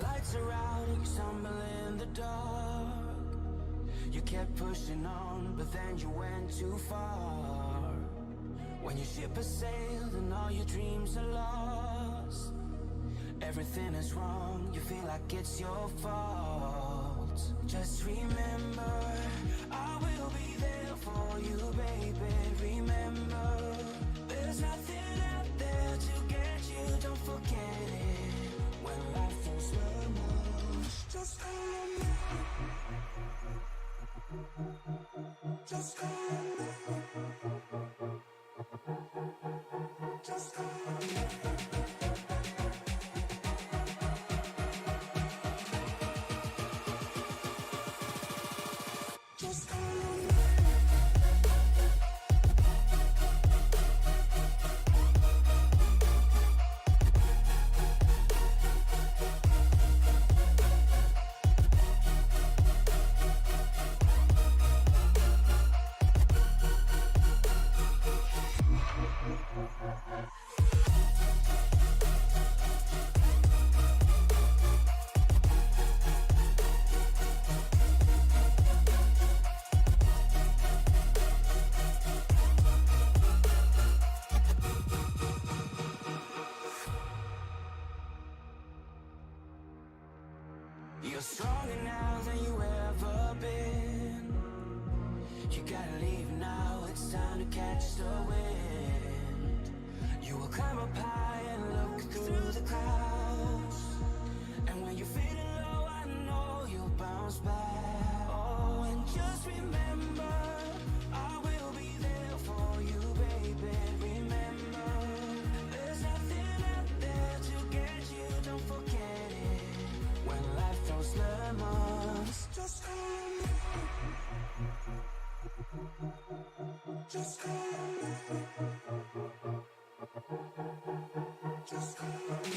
lights are out, you stumble in the dark. You kept pushing on, but then you went too far. When your ship has sailed and all your dreams are lost, everything is wrong, you feel like it's your fault. Just remember, I will be there for you, baby. Remember, there's nothing out there to get you, don't forget it. When life throws lemons, just call on me. Just call on me. Just call on me. Just call on me. You're stronger now than you ever been. You gotta leave now, it's time to catch the wind. You will climb up high and look through the clouds, and when you're feeling low, I know you'll bounce back. Oh, and just remember, I will be there for you, baby. Remember, there's nothing out there to get you, don't forget it. When life throws lemons, just call on me. Just call on me. Just call on me.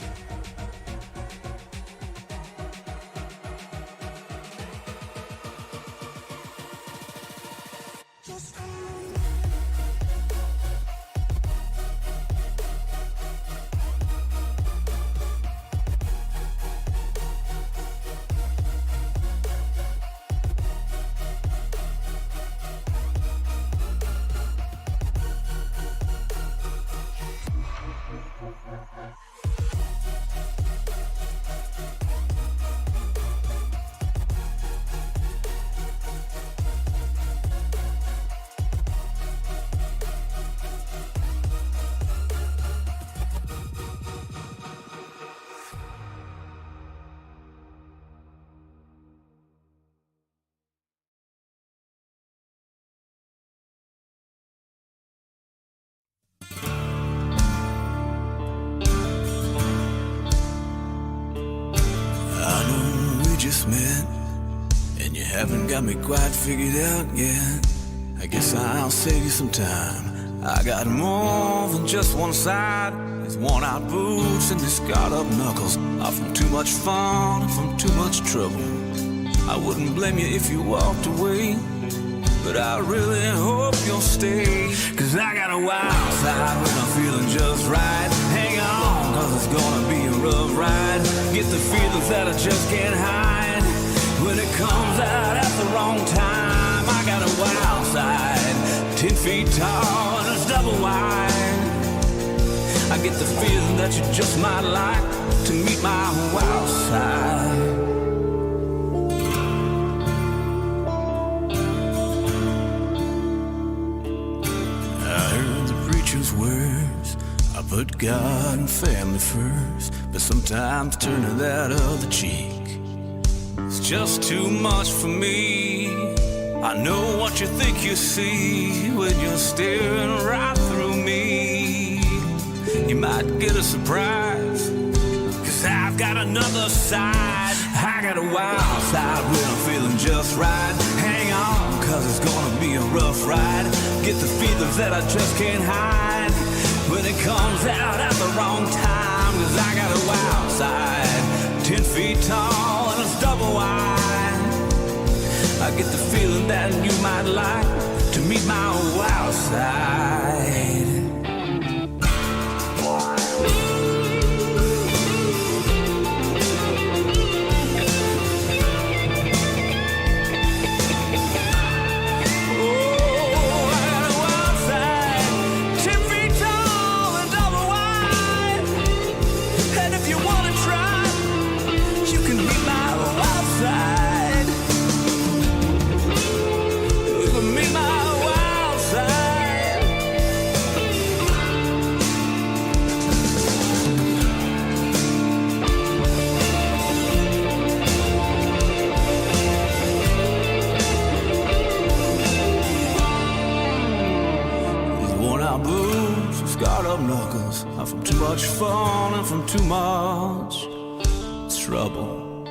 Just call on me. met, and you haven't got me quite figured out yet. I guess I'll save you some time. I got more than just one side. These worn out boots and these scarred up knuckles are from too much fun and from too much trouble. I wouldn't blame you if you walked away, but I really hope you'll stay. Cause I got a wild side when I'm feeling just right. Hang on, cause it's gonna be a rough ride. Get the feelings that I just can't hide. When it comes out at the wrong time, I got a wild side, 10 feet tall and it's double wide. I get the feeling that you just might like to meet my wild side. Words, I put God and family first, but sometimes turning that other cheek, it's just too much for me. I know what you think you see when you're staring right through me. You might get a surprise, cause I've got another side. I got a wild side when I'm feeling just right. Hang on, cause it's gonna be a rough ride. Get the feelings that I just can't hide. When it comes out at the wrong time, cause I got a wild side, 10 feet tall and it's double wide. I get the feeling that you might like to meet my wild side. Knuckles are from too much fun and from too much trouble.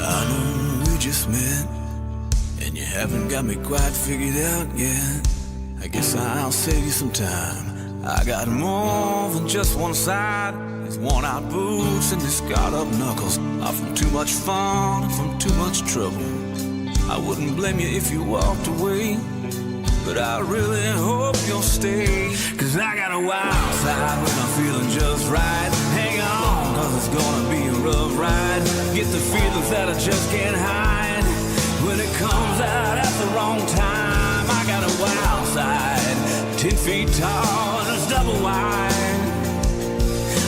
I know we just met, and you haven't got me quite figured out yet. I guess I'll save you some time. I got more than just one side. These worn out boots and these scarred up knuckles are from too much fun and from too much trouble. I wouldn't blame you if you walked away, but I really hope you'll stay. Cause I got a wild side when I'm feeling just right. Hang on, cause it's gonna be a rough ride. Get the feelings that I just can't hide. When it comes out at the wrong time, I got a wild side, 10 feet tall and it's double wide.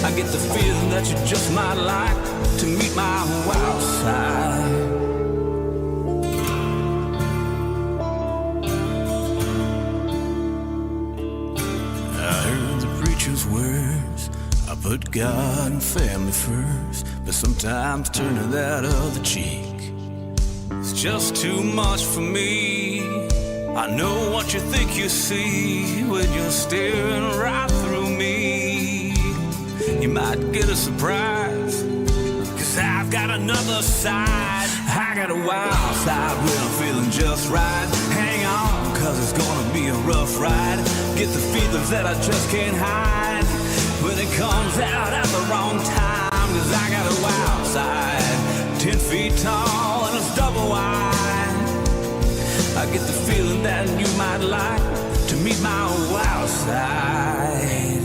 I get the feeling that you just might like to meet my wild side. I heard the preacher's words, I put God and family first, but sometimes turning that other cheek, it's just too much for me. I know what you think you see when you're staring right through me. You might get a surprise, cause I've got another side. I got a wild side when I'm feeling just right. Hang on, cause it's gonna be a rough ride. Get the feelings that I just can't hide. When it comes out at the wrong time, cause I got a wild side, 10 feet tall and it's double wide. I get the feeling that you might like to meet my wild side.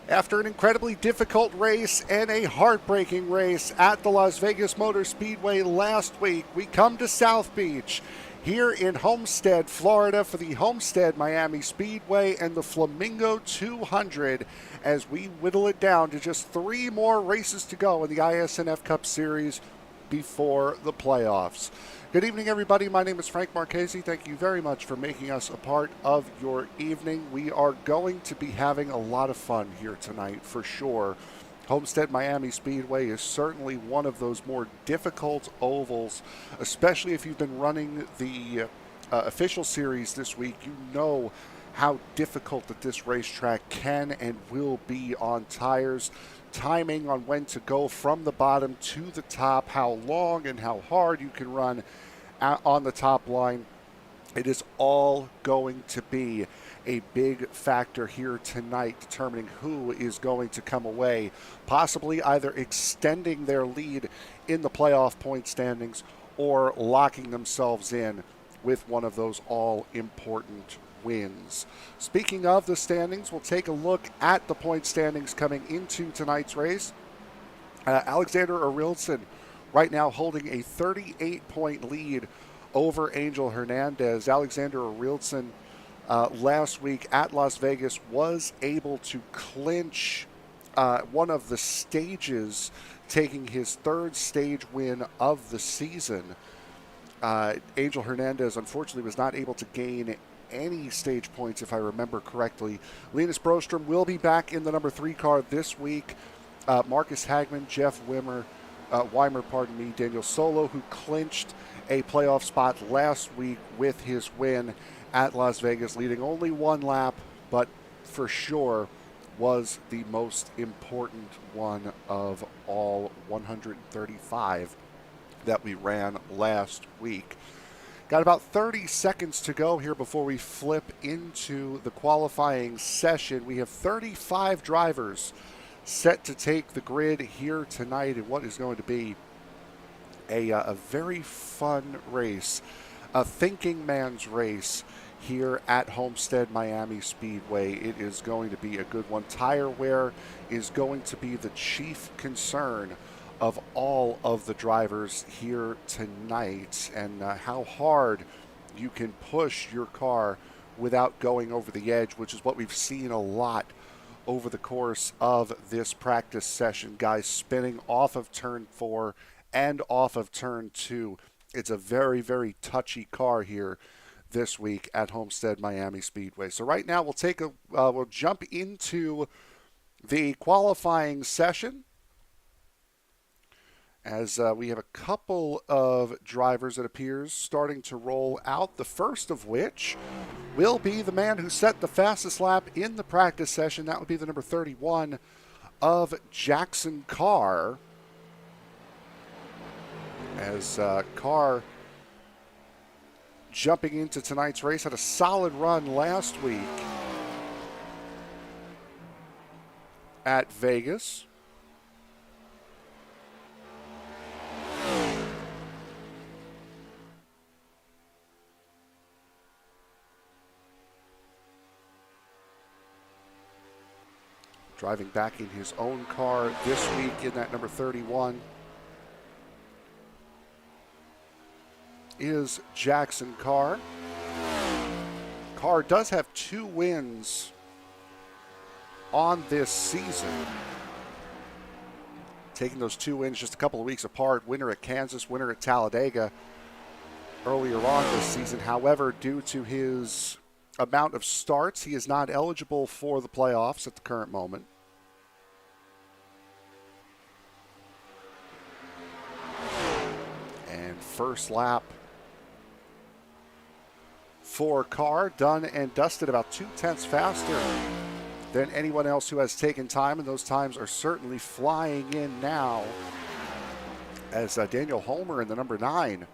After an incredibly difficult race and a heartbreaking race at the Las Vegas Motor Speedway last week, we come to South Beach here in Homestead, Florida for the Homestead-Miami Speedway and the Flamingo 200 as we whittle it down to just 3 more races to go in the iSNF Cup Series. before the playoffs. Good evening, everybody. My name is Frank Marchese. Thank you very much for making us a part of your evening. We are going to be having a lot of fun here tonight for sure. Homestead-Miami Speedway is certainly one of those more difficult ovals, especially if you've been running the official series this week. You know how difficult that this racetrack can and will be on tires. Timing on when to go from the bottom to the top, how long and how hard you can run on the top line. It is all going to be a big factor here tonight, determining who is going to come away, possibly either extending their lead in the playoff point standings or locking themselves in with one of those all-important wins. Speaking of the standings, we'll take a look at the point standings coming into tonight's race. Alexander Arildsson right now holding a 38-point lead over Angel Hernandez. Alexander Arildsson last week at Las Vegas was able to clinch one of the stages, taking his third stage win of the season. Angel Hernandez unfortunately was not able to gain any stage points, if I remember correctly. Linus Broström will be back in the number 3 car this week. Marcus Hagman, Jeff Weimer, Daniel Sollo, who clinched a playoff spot last week with his win at Las Vegas, leading only one lap, but for sure was the most important one of all 135 that we ran last week. Got about 30 seconds to go here before we flip into the qualifying session. We have 35 drivers set to take the grid here tonight in what is going to be a very fun race, a thinking man's race here at Homestead-Miami Speedway. It is going to be a good one. Tire wear is going to be the chief concern of all of the drivers here tonight, and how hard you can push your car without going over the edge, which is what we've seen a lot over the course of this practice session. Guys spinning off of turn 4 and off of turn 2. It's a very, very touchy car here this week at Homestead-Miami Speedway. So right now we'll jump into the qualifying session, as we have a couple of drivers, it appears, starting to roll out. The first of which will be the man who set the fastest lap in the practice session. That would be the number 31 of Jaxon Carr. As Carr, jumping into tonight's race, had a solid run last week at Vegas. Driving back in his own car this week in that number 31 is Jaxon Carr. Carr does have 2 wins on this season, taking those 2 wins just a couple of weeks apart. Winner at Kansas, winner at Talladega earlier on this season. However, due to his amount of starts, he is not eligible for the playoffs at the current moment. And first lap for Carr, done and dusted, about 0.2 faster than anyone else who has taken time, and those times are certainly flying in now, as Daniel Homer in the number 9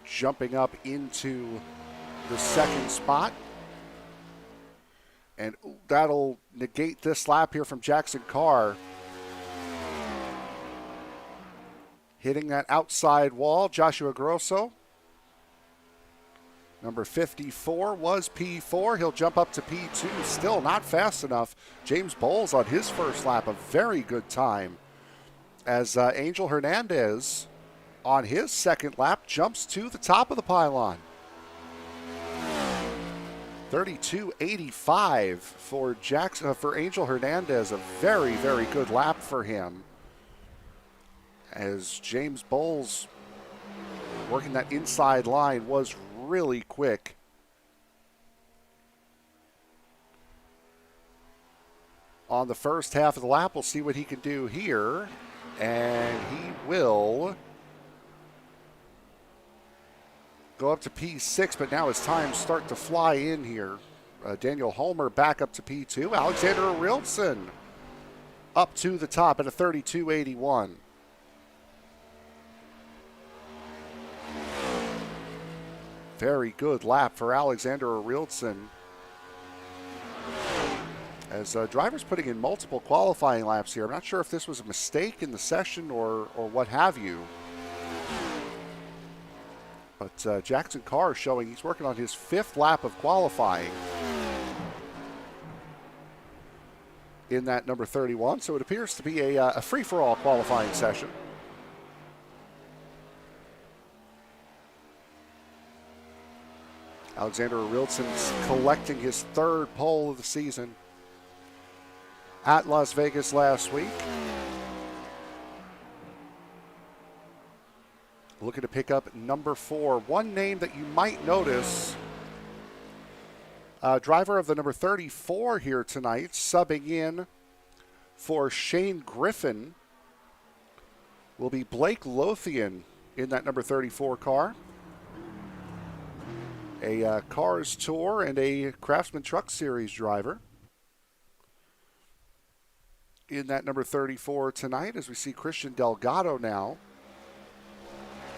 jumping up into the second spot. And that'll negate this lap here from Jaxon Carr, hitting that outside wall. Joshua Grosso, number 54, was P4. He'll jump up to P2. Still not fast enough. James Bowles on his first lap, a very good time, as Angel Hernandez on his second lap jumps to the top of the pylon. 32.85 for Angel Hernandez. A very, very good lap for him. as James Bowles working that inside line was really quick. On the first half of the lap, we'll see what he can do here. And he will go up to P6, but now his times start to fly in here. Daniel Homer back up to P2. Alexander Arildsson up to the top at a 32.81. Very good lap for Alexander Arildsson. As drivers putting in multiple qualifying laps here. I'm not sure if this was a mistake in the session or what have you. But Jaxon Carr showing he's working on his 5th lap of qualifying in that number 31. So it appears to be a free-for-all qualifying session. Alexander Arildson's collecting his 3rd pole of the season at Las Vegas last week. Looking to pick up number 4. One name that you might notice, driver of the number 34 here tonight, subbing in for Shane Griffin, will be Blake Lothian in that number 34 car. A Cars Tour and a Craftsman Truck Series driver in that number 34 tonight, as we see Christian Delgado now.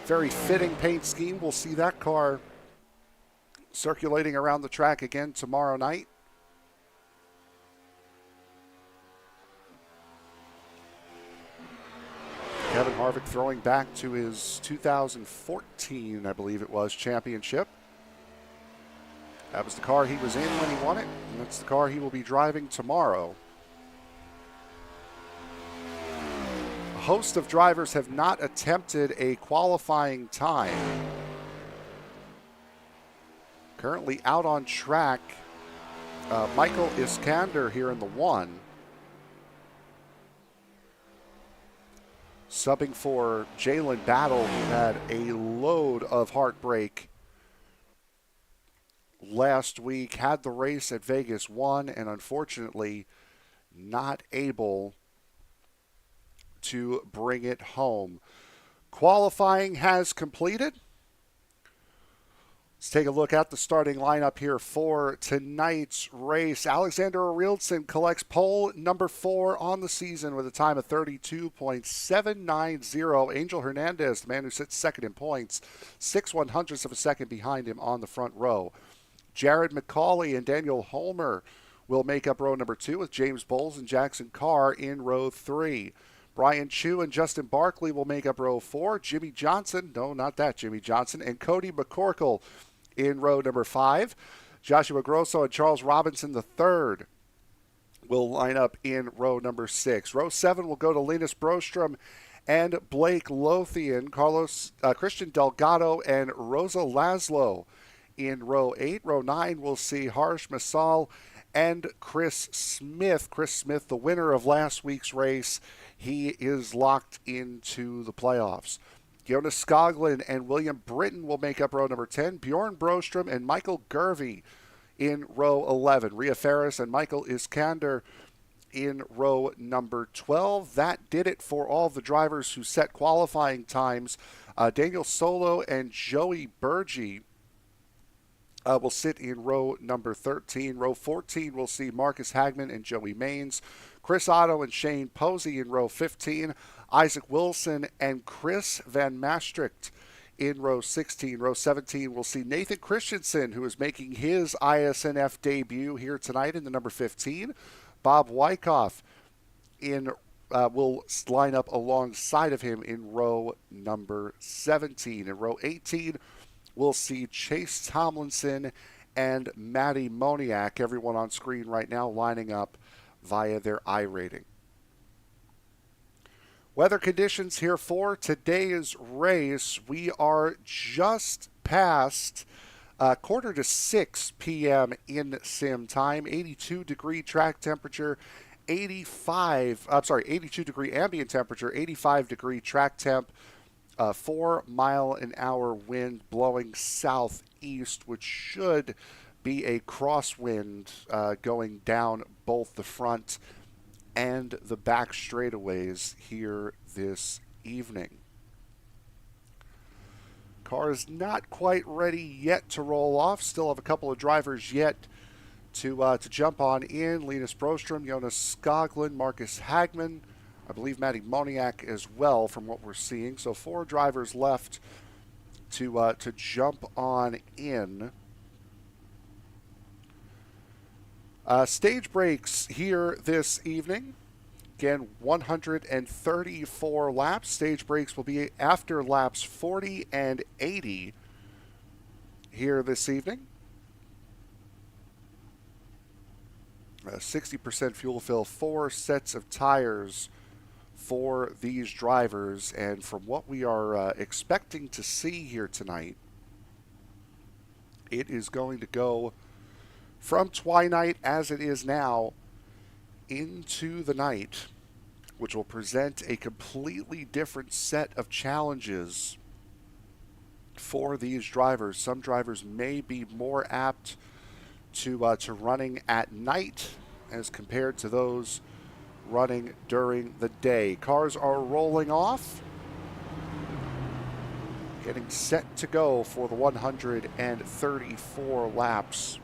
Very fitting paint scheme. We'll see that car circulating around the track again tomorrow night. Kevin Harvick throwing back to his 2014, I believe it was, championship. That was the car he was in when he won it, and that's the car he will be driving tomorrow. A host of drivers have not attempted a qualifying time. Currently out on track, Michael Iskander here in the 1. Subbing for Jalen Battle, who had a load of heartbreak last week, had the race at Vegas, won, and unfortunately not able to bring it home. Qualifying has completed. Let's take a look at the starting lineup here for tonight's race. Alexander Arildsson collects pole number 4 on the season with a time of 32.790. Angel Hernandez, the man who sits second in points, 6/100ths of a second behind him on the front row. Jared McCauley and Daniel Homer will make up row number 2 with James Bowles and Jaxon Carr in row 3. Brian Chu and Justin Barkley will make up row 4. Jimmy Johnson, no, not that Jimmy Johnson, and Cody McCorkle in row number 5. Joshua Grosso and Charles Robinson III will line up in row number 6. Row 7 will go to Linus Brostrom and Blake Lothian, Christian Delgado and Rosa Laszlo in row 8. Row 9 will see Harsh Masal and Chris Smith. Chris Smith, the winner of last week's race, he is locked into the playoffs. Jonas Skoglund and William Britton will make up row number 10. Bjorn Brostrom and Michael Gervey in row 11. Rhea Ferris and Michael Iskander in row number 12. That did it for all the drivers who set qualifying times. Daniel Sollo and Joey Burgee will sit in row number 13. Row 14 will see Marcus Hagman and Joey Maines. Chris Otto and Shane Posey in row 15. Isaac Wilson and Chris Van Maastricht in row 16. Row 17 will see Nathan Christensen, who is making his iSNF debut here tonight in the number 15. Bob Wyckoff will line up alongside of him in row number 17. In row 18, we'll see Chase Tomlinson and Matty Moniak, everyone on screen right now lining up via their iRating. Weather conditions here for today's race. We are just past 5:45 p.m. in sim time. 82-degree track temperature, 82 degree ambient temperature, 85 degree track temp, 4-mile-an-hour wind blowing southeast, which should be a crosswind going down both the front and the back straightaways here this evening. Car is not quite ready yet to roll off. Still have a couple of drivers yet to jump on in. Linus Broström, Jonas Skoglund, Marcus Hagman, I believe Matty Moniak as well from what we're seeing. So 4 drivers left to jump on in. Stage breaks here this evening. Again, 134 laps. Stage breaks will be after laps 40 and 80 here this evening. 60% fuel fill, 4 sets of tires for these drivers. And from what we are expecting to see here tonight, it is going to go from twilight as it is now into the night, which will present a completely different set of challenges for these drivers. Some drivers may be more apt to running at night as compared to those running during the day. Cars are rolling off, getting set to go for the 134 laps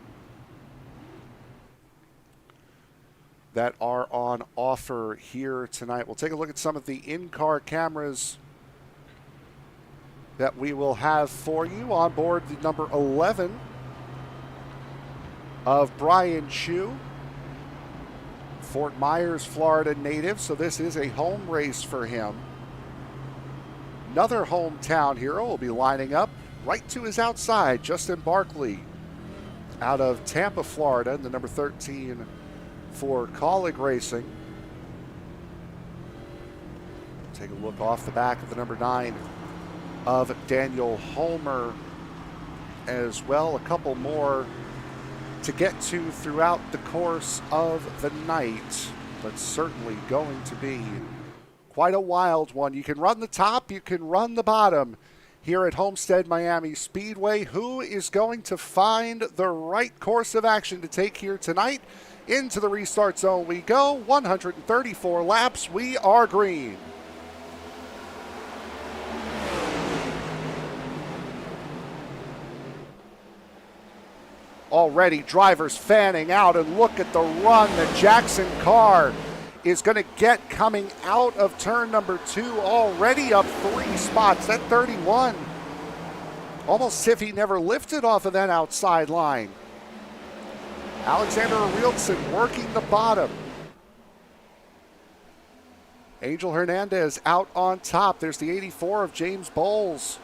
that are on offer here tonight. We'll take a look at some of the in-car cameras that we will have for you. On board the number 11 of Brian Chu, Fort Myers, Florida native, so this is a home race for him. Another hometown hero will be lining up right to his outside, Justin Barkley, out of Tampa, Florida, in the number 13 for Colleague Racing. Take a look off the back of the number 9 of Daniel Homer as well. A couple more to get to throughout the course of the night, but certainly going to be quite a wild one. You can run the top, you can run the bottom here at Homestead-Miami Speedway. Who is going to find the right course of action to take here tonight? Into the restart zone we go. 134 laps. We are green. Already drivers fanning out, and look at the run that Jaxon Carr is going to get coming out of turn number 2, already up 3 spots. That 31, almost as if he never lifted off of that outside line. Alexander Arildsson working the bottom. Angel Hernandez out on top. There's the 84 of James Bowles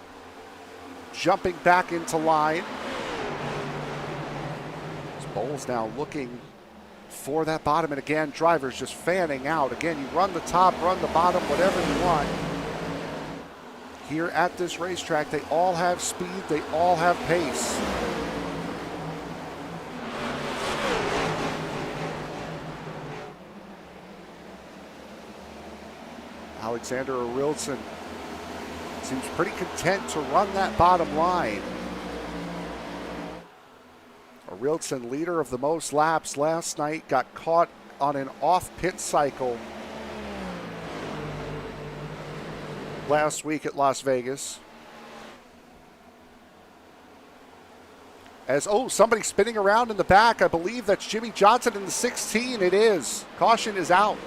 jumping back into line. Bowles now looking for that bottom, and again, drivers just fanning out. Again, you run the top, run the bottom, whatever you want. Here at this racetrack, they all have speed, they all have pace. Alexander Arildsson seems pretty content to run that bottom line. Arildsson, leader of the most laps last night, got caught on an off-pit cycle last week at Las Vegas. As, somebody spinning around in the back. I believe that's Jimmy Johnson in the 16. It is. Caution is out.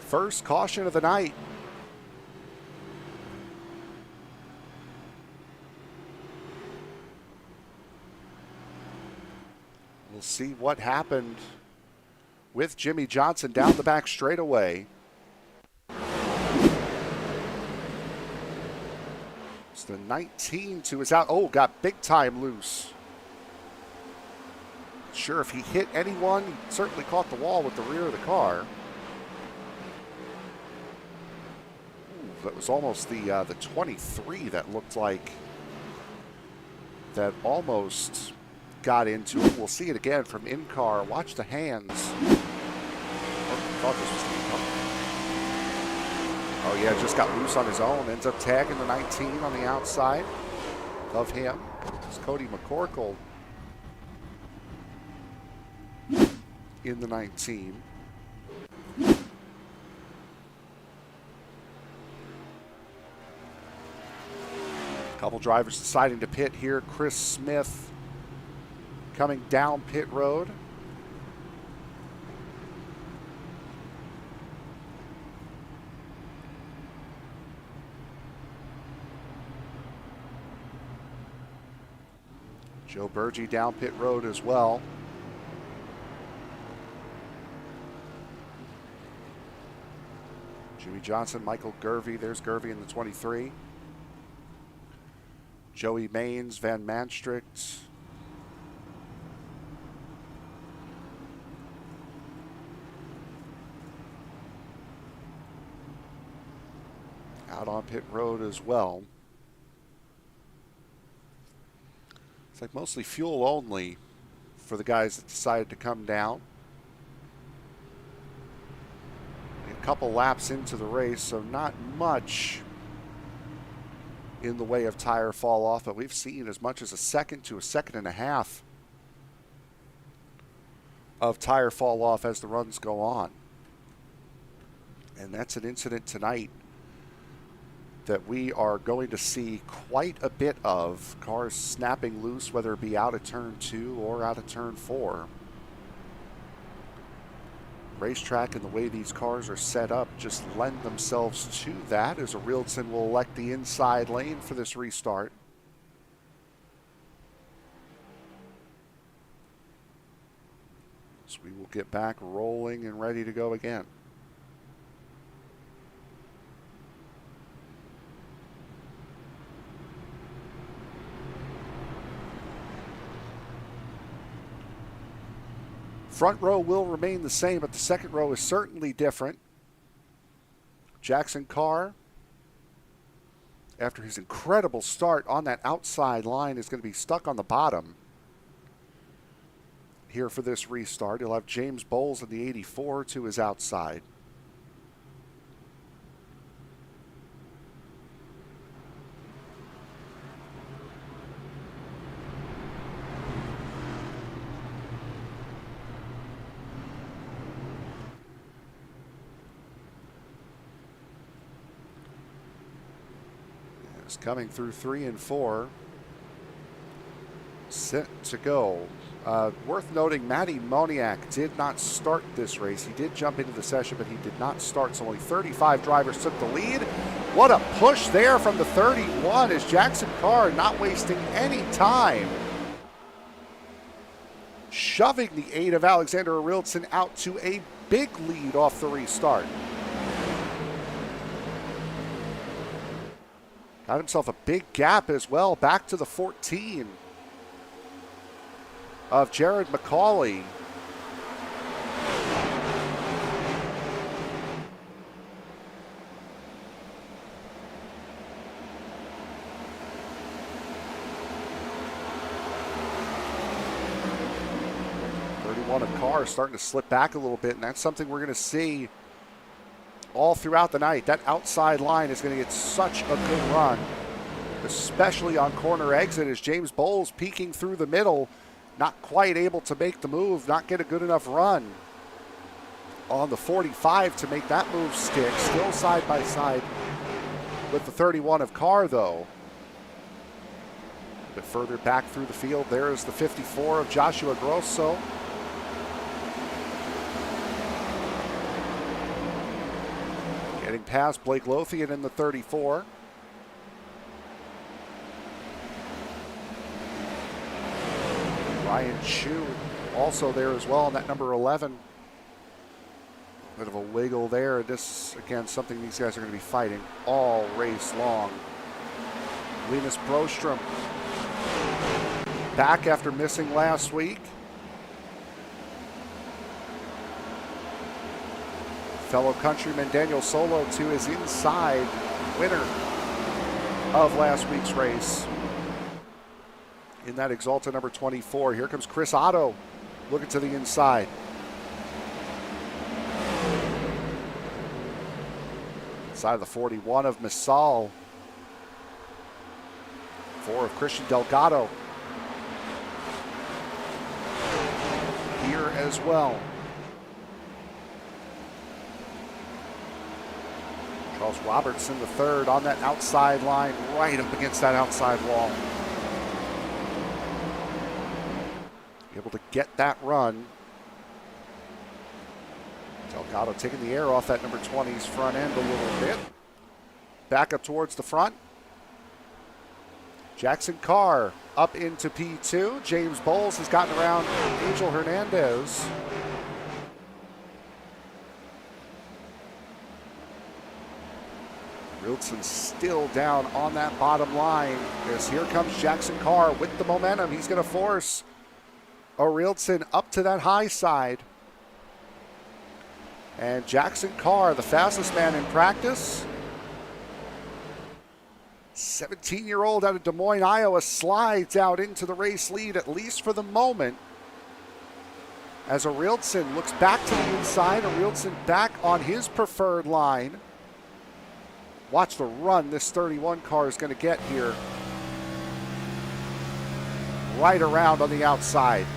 First caution of the night. We'll see what happened with Jimmy Johnson down the back straightaway. It's the 19 to his out. Got big time loose. Sure, if he hit anyone, he certainly caught the wall with the rear of the car. That was almost the 23 that looked like that almost got into it. We'll see it again from in-car. Watch the hands. Thought this was the Oh yeah, just got loose on his own. Ends up tagging the 19 on the outside of him. It's Cody McCorkle in the 19. Couple drivers deciding to pit here. Chris Smith coming down pit road. Joe Burgee down pit road as well. Jimmy Johnson, Michael Gervey. There's Gervey in the 23. Joey Maines, Van Manstricht. Out on pit road as well. It's like mostly fuel only for the guys that decided to come down. A couple laps into the race, so not much in the way of tire fall off, but we've seen as much as a second to a second and a half of tire fall off as the runs go on. And that's an incident tonight that we are going to see quite a bit of. Cars snapping loose, whether it be out of turn 2 or out of turn 4. Racetrack and the way these cars are set up just lend themselves to that, as Arildsson will elect the inside lane for this restart. So we will get back rolling and ready to go again. Front row will remain the same, but the second row is certainly different. Jaxon Carr, after his incredible start on that outside line, is going to be stuck on the bottom here for this restart. He'll have James Bowles in the 84 to his outside. Coming through 3 and 4. Set to go. Worth noting, Matty Moniak did not start this race. He did jump into the session, but he did not start, so only 35 drivers took the lead. What a push there from the 31 as Jaxon Carr not wasting any time, shoving the 8 of Alexander Arildsson out to a big lead off the restart. Got himself a big gap as well, back to the 14 of Jared McCauley. Of Carr starting to slip back a little bit, and that's something we're going to see all throughout the night. That outside line is going to get such a good run, especially on corner exit, as James Bowles peeking through the middle, not quite able to make the move, not get a good enough run on the 45 to make that move stick. Still side by side with the 31 of Carr, though. A bit further back through the field, there is the 54 of Joshua Grosso. Getting past Blake Lothian in the 34. Ryan Chu also there as well in that number 11. Bit of a wiggle there. This, again, something these guys are going to be fighting all race long. Linus Brostrom back after missing last week. Fellow countryman Daniel Sollo to his inside, winner of last week's race. in that Exalta number 24. Here comes Chris Otto looking to the inside. Inside of the 41 of Misal. 4 of Christian Delgado. Here as well. Charles Robertson, the third, on that outside line, right up against that outside wall. Able to get that run. Delgado taking the air off that number 20's front end a little bit. Back up towards the front. Jaxon Carr up into P2. James Bowles has gotten around Angel Hernandez. Arildsson still down on that bottom line as here comes Jaxon Carr with the momentum. He's going to force Arildsson up to that high side. And Jaxon Carr, the fastest man in practice, 17-year-old out of Des Moines, Iowa, slides out into the race lead, at least for the moment, as Arildsson looks back to the inside. Arildsson back on his preferred line. Watch the run this 31 car is going to get here. Right around on the outside.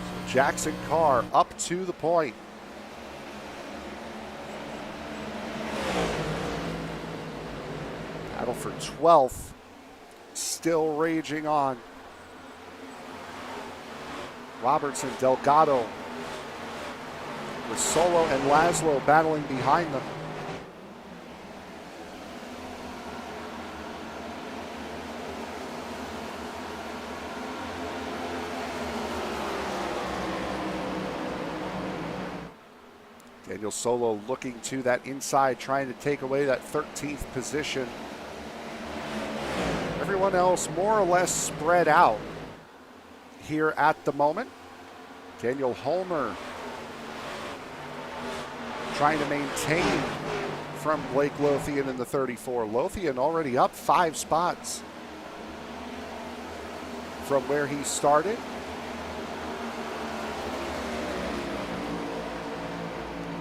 So Jaxon Carr up to the point. Battle for 12th still raging on. Robertson, Delgado, with Sollo and Laszlo battling behind them. Daniel Sollo looking to that inside, trying to take away that 13th position. Everyone else more or less spread out here at the moment. Daniel Homer trying to maintain from Blake Lothian in the 34. Lothian already up 5 spots from where he started.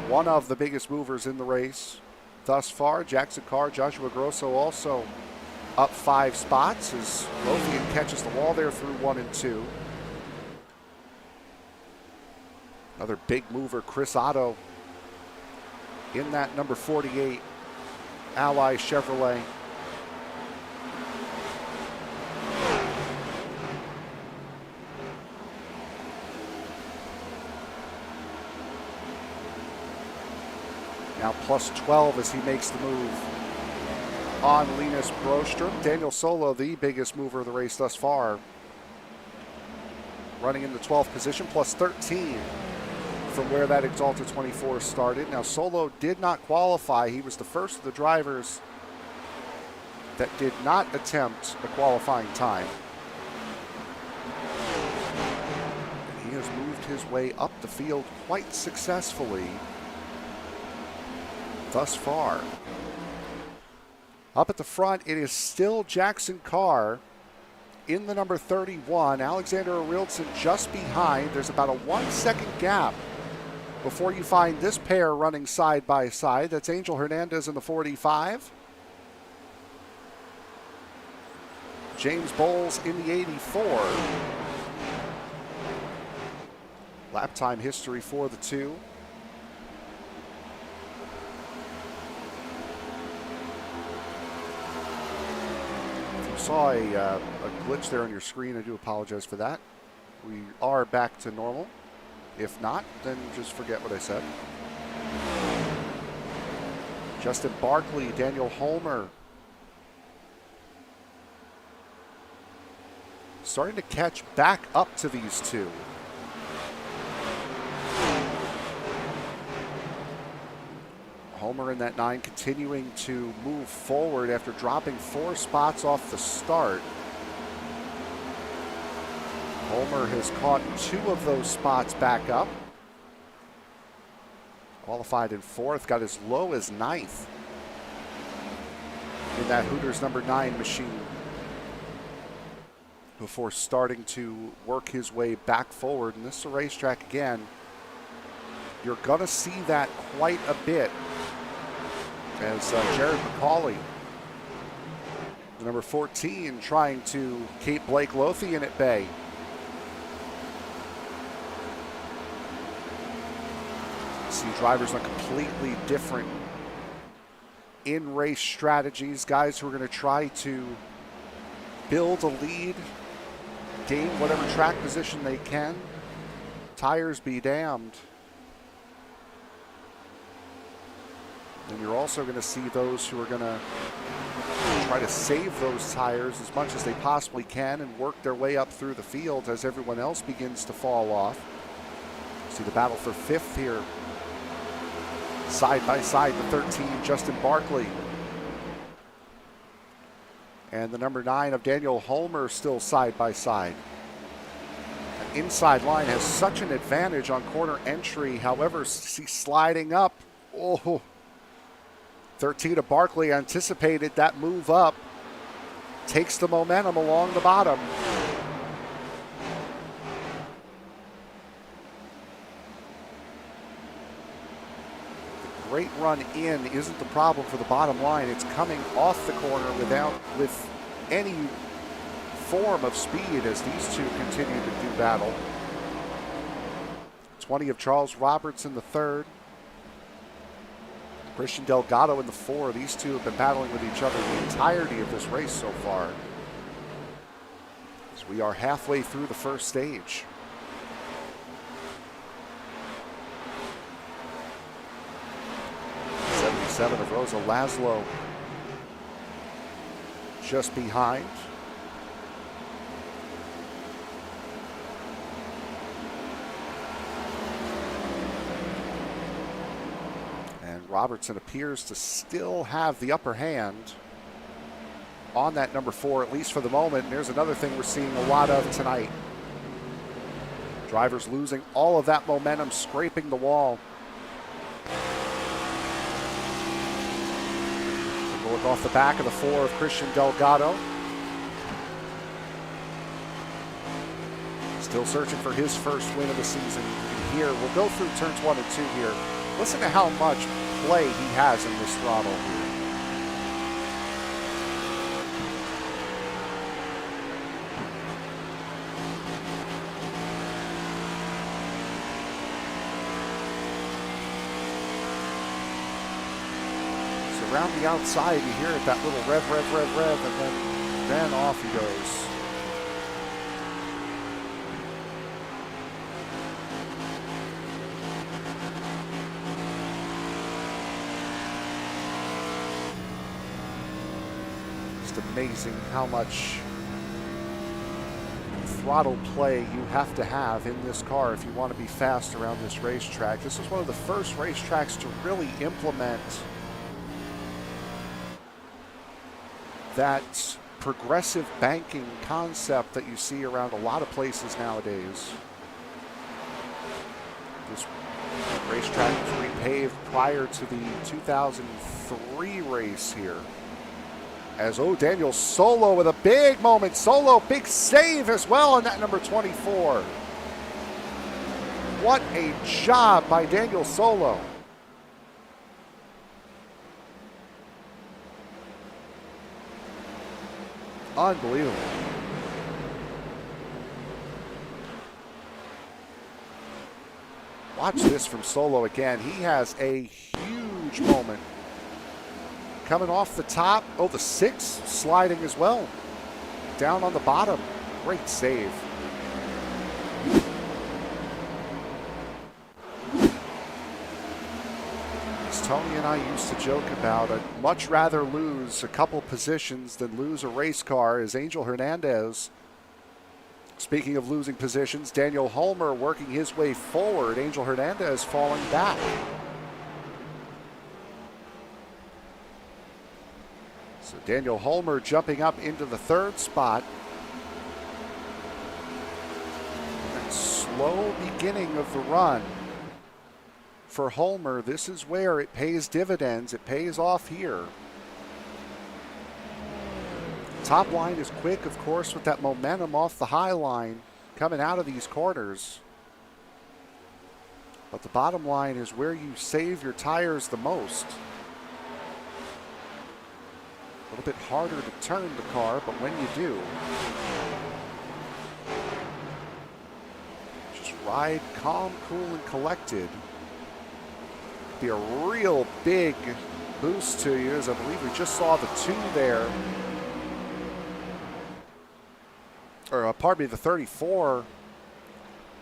One of the biggest movers in the race thus far. Jaxon Carr, Joshua Grosso also up 5 spots as Lothian catches the wall there through 1 and 2. Another big mover, Chris Otto, in that number 48 Ally Chevrolet. Now plus 12 as he makes the move on Linus Broström. Daniel Sollo, the biggest mover of the race thus far, running in the 12th position, plus 13 from where that Exalta 24 started. Now Sollo did not qualify. He was the first of the drivers that did not attempt a qualifying time. And he has moved his way up the field quite successfully thus far. Up at the front, it is still Jaxon Carr in the number 31. Alexander Arildsson just behind. There's about a 1-second gap before you find this pair running side by side. That's Angel Hernandez in the 45. James Bowles in the 84. Lap time history for the two. If you saw a glitch there on your screen, I do apologize for that. We are back to normal. If not, then just forget what I said. Justin Barkley, Daniel Homer. Starting to catch back up to these two. Homer in that 9 continuing to move forward after dropping 4 spots off the start. Homer has caught 2 of those spots back up. Qualified in 4th, got as low as 9th in that Hooters number 9 machine before starting to work his way back forward. And this is a racetrack, again, you're going to see that quite a bit as Jared McCauley, the number 14, trying to keep Blake Lothian at bay. See drivers on completely different in-race strategies, guys who are going to try to build a lead, gain whatever track position they can. Tires be damned. And you're also going to see those who are going to try to save those tires as much as they possibly can and work their way up through the field as everyone else begins to fall off. See the battle for 5th here. Side by side, the 13, Justin Barkley. And the number 9 of Daniel Holmer still side by side. An inside line has such an advantage on corner entry. However, see sliding up. Oh, 13 of Barkley anticipated that move up. Takes the momentum along the bottom. The great run in isn't the problem for the bottom line. It's coming off the corner with any form of speed as these two continue to do battle. 20 of Charles Roberts in the 3rd. Christian Delgado in the 4. These two have been battling with each other the entirety of this race so far. As we are halfway through the first stage. '77 of Rosa Laszlo just behind. Robertson appears to still have the upper hand on that number 4, at least for the moment. And there's another thing we're seeing a lot of tonight. Drivers losing all of that momentum, scraping the wall. We'll look off the back of the 4 of Christian Delgado. Still searching for his first win of the season. Here, we'll go through turns 1 and 2 here. Listen to how much play he has in this throttle here. So around the outside, you hear it, that little rev, rev, rev, rev, and then off he goes. Amazing how much throttle play you have to have in this car if you want to be fast around this racetrack. This is one of the first racetracks to really implement that progressive banking concept that you see around a lot of places nowadays. This racetrack was repaved prior to the 2003 race here. As Daniel Sollo with a big moment. Sollo, big save as well on that number 24. What a job by Daniel Sollo. Unbelievable. Watch this from Sollo again. He has a huge moment. Coming off the top. Oh, the 6 sliding as well. Down on the bottom. Great save. As Tony and I used to joke about, I'd much rather lose a couple positions than lose a race car, as Angel Hernandez, speaking of losing positions, Daniel Holmer working his way forward. Angel Hernandez falling back. So Daniel Holmer jumping up into the 3rd spot. That slow beginning of the run for Homer. This is where it pays dividends. It pays off here. Top line is quick, of course, with that momentum off the high line coming out of these corners. But the bottom line is where you save your tires the most. A little bit harder to turn the car, but when you do, just ride calm, cool, and collected. Be a real big boost to you, as I believe we just saw the 2 there. Or pardon me, the 34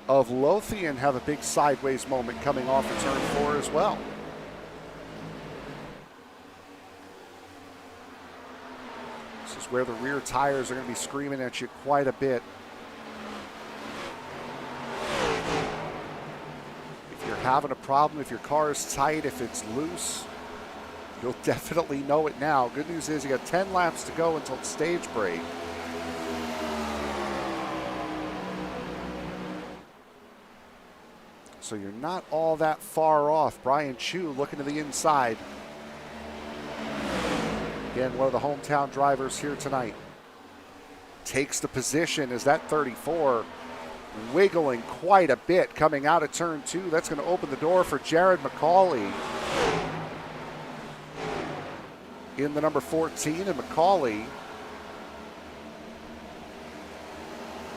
of Lothian have a big sideways moment coming off of turn 4 as well. This is where the rear tires are going to be screaming at you quite a bit. If you're having a problem, if your car is tight, if it's loose, you'll definitely know it now. Good news is you got 10 laps to go until the stage break. So you're not all that far off. Brian Chu looking to the inside. Again, one of the hometown drivers here tonight. Takes the position as that 34 wiggling quite a bit coming out of turn 2. That's going to open the door for Jared McCauley in the number 14. And McCauley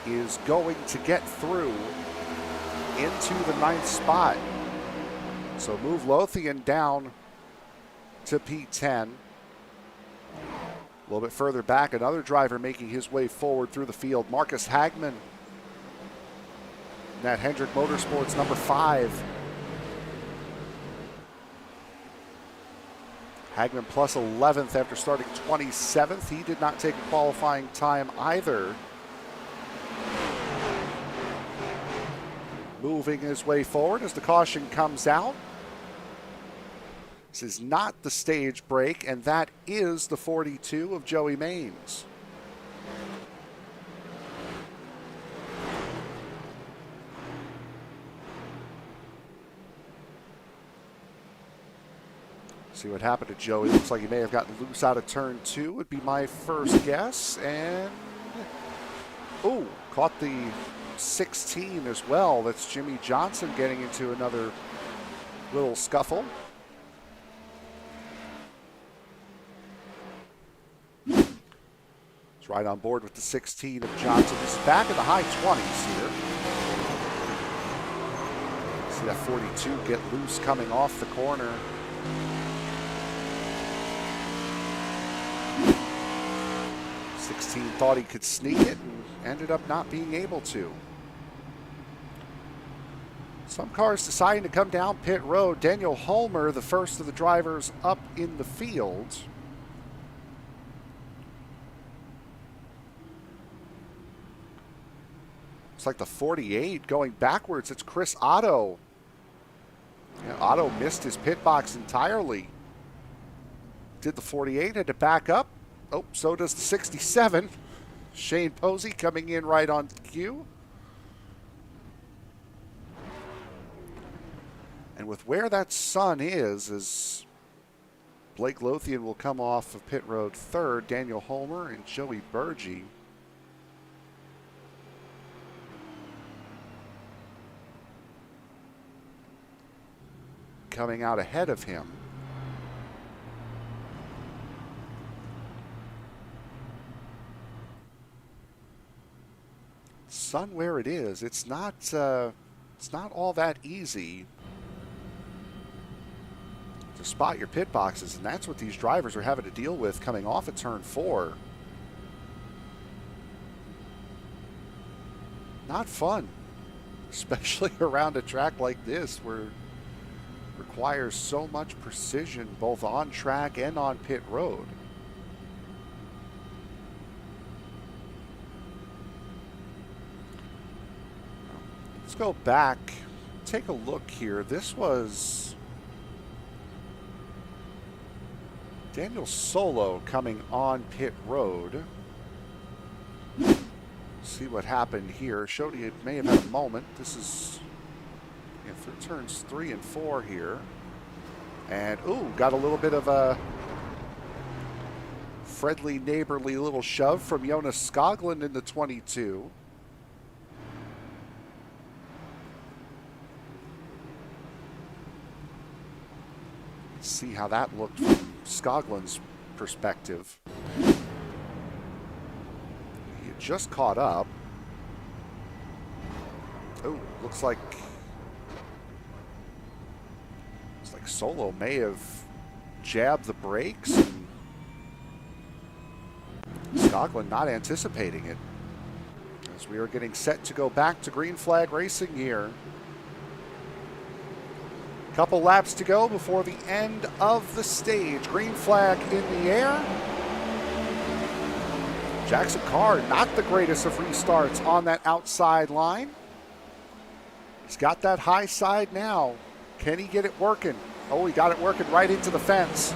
is going to get through into the 9th spot. So move Lothian down to P10. A little bit further back, another driver making his way forward through the field. Marcus Hagman. That Hendrick Motorsports number 5. Hagman plus 11th after starting 27th. He did not take a qualifying time either. Moving his way forward as the caution comes out. This is not the stage break, and that is the 42 of Joey Maines. See what happened to Joey. Looks like he may have gotten loose out of turn 2 would be my first guess. And, oh, caught the 16 as well. That's Jimmy Johnson getting into another little scuffle. He's right on board with the 16 of Johnson. This is back in the high 20s here. See that 42 get loose coming off the corner. Thought he could sneak it and ended up not being able to. Some cars deciding to come down pit road. Daniel Homer, the first of the drivers up in the field. It's like the 48 going backwards. It's Chris Otto. Yeah, Otto missed his pit box entirely. Did the 48, had to back up. Oh, so does the 67. Shane Posey coming in right on cue. And with where that sun is Blake Lothian will come off of pit road 3rd, Daniel Homer and Joey Burgee. Coming out ahead of him. Sun where it is, it's not all that easy to spot your pit boxes, and that's what these drivers are having to deal with coming off of turn 4. Not fun, especially around a track like this where it requires so much precision both on track and on pit road. Let's go back, take a look here. This was Daniel Sollo coming on pit road. See what happened here. Showed he may have had a moment. This is Yeah, through turns 3 and 4 here. And, ooh, got a little bit of a friendly, neighborly little shove from Jonas Skoglund in the 22. Let's see how that looked from Skoglund's perspective. He had just caught up. Oh, looks like Sollo may have jabbed the brakes. And Skoglund not anticipating it. As we are getting set to go back to green flag racing here. Couple laps to go before the end of the stage. Green flag in the air. Jaxon Carr, not the greatest of restarts on that outside line. He's got that high side now. Can he get it working? Oh, he got it working right into the fence.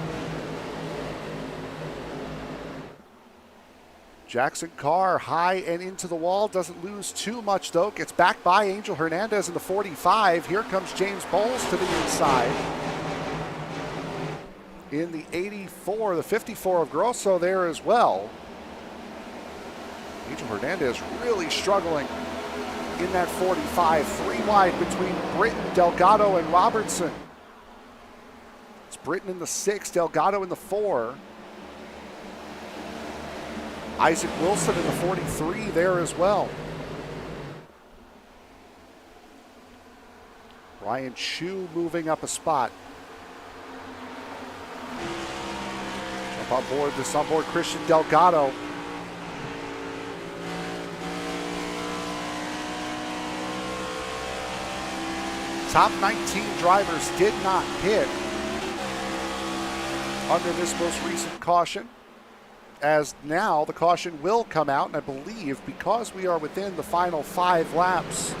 Jaxon Carr high and into the wall. Doesn't lose too much, though. Gets back by Angel Hernandez in the 45. Here comes James Bowles to the inside. In the 84, the 54 of Grosso there as well. Angel Hernandez really struggling in that 45. 3 wide between Britton, Delgado, and Robertson. It's Britton in the 6, Delgado in the 4. Isaac Wilson in the 43 there as well. Ryan Chu moving up a spot. Jump on board this onboard Christian Delgado. Top 19 drivers did not pit under this most recent caution, as now the caution will come out, and I believe because we are within the final 5 laps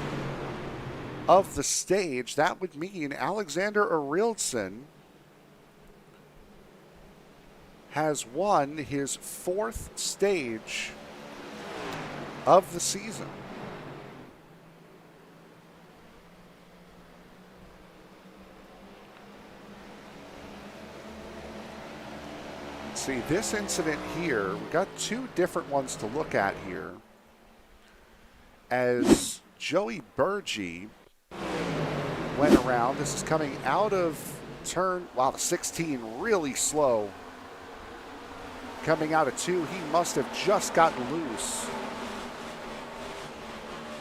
of the stage, that would mean Alexander Arildsson has won his 4th stage of the season. See, this incident here, we got 2 different ones to look at here. As Joey Burgee went around, this is coming out of turn, wow, the 16 really slow. Coming out of 2, he must have just gotten loose.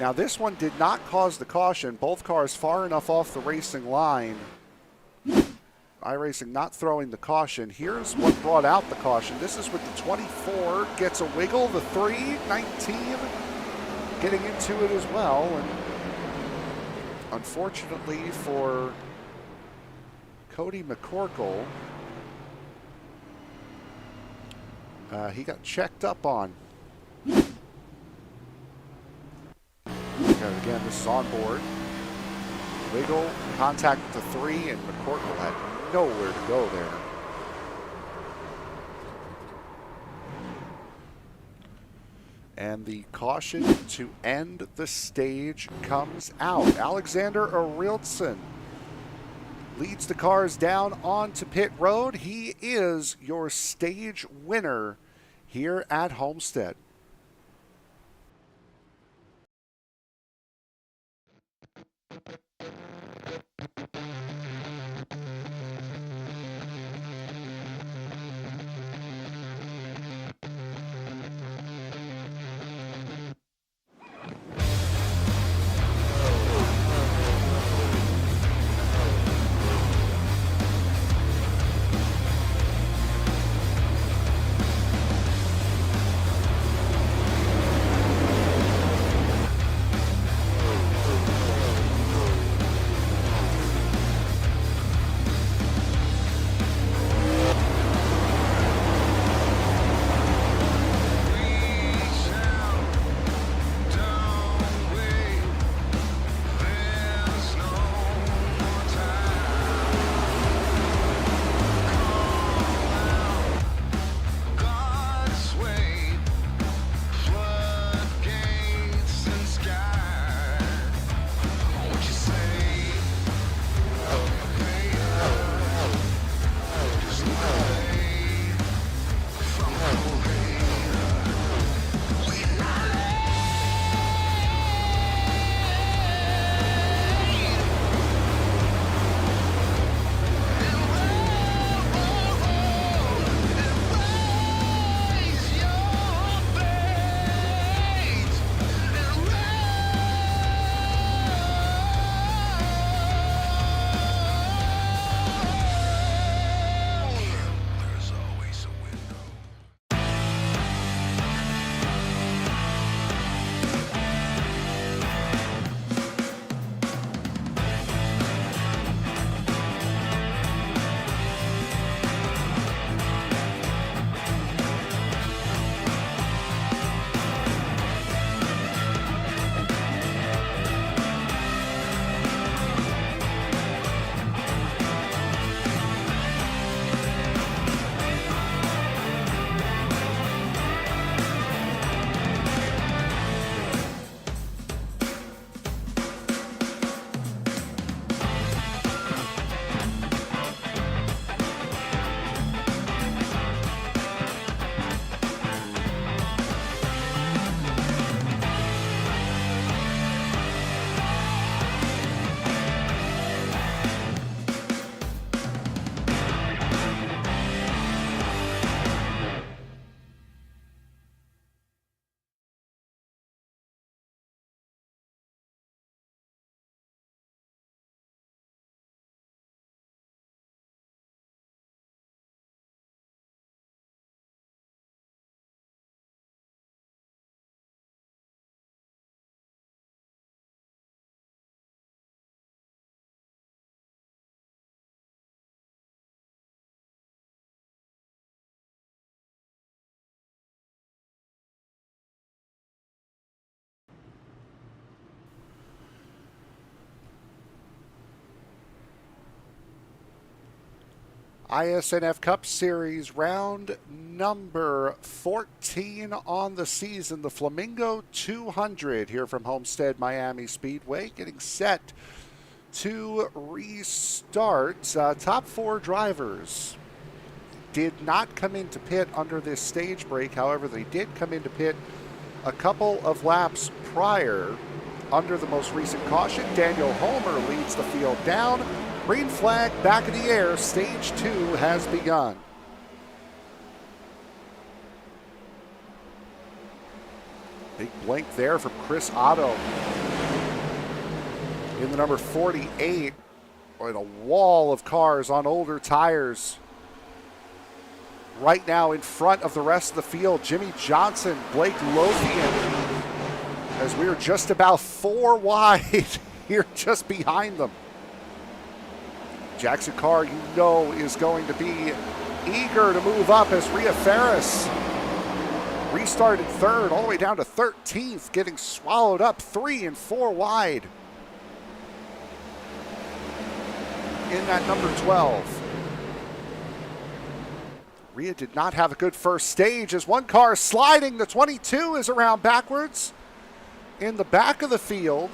Now this one did not cause the caution. Both cars far enough off the racing line. iRacing not throwing the caution. Here's what brought out the caution. This is with the 24, gets a wiggle, the 3, 19, getting into it as well. And unfortunately for Cody McCorkle, he got checked up on. And again, this is on board. Wiggle, contact with the 3, and McCorkle had nowhere to go there. And the caution to end the stage comes out. Alexander Arildsson leads the cars down onto pit road. He is your stage winner here at Homestead. iSNF Cup Series round number 14 on the season. The Flamingo 200 here from Homestead-Miami Speedway getting set to restart. Top four drivers did not come into pit under this stage break. However, they did come into pit a couple of laps prior under the most recent caution. Daniel Homer leads the field down. Green flag back in the air. Stage 2 has begun. Big blink there from Chris Otto in the number 48. Boy, the wall of cars on older tires. Right now in front of the rest of the field, Jimmy Johnson, Blake Lothian, as we're just about 4 wide here just behind them. Jaxon Carr, you know, is going to be eager to move up as Rhea Ferris restarted third all the way down to 13th, getting swallowed up 3 and 4 wide in that number 12. Rhea did not have a good first stage as one car is sliding. The 22 is around backwards in the back of the field.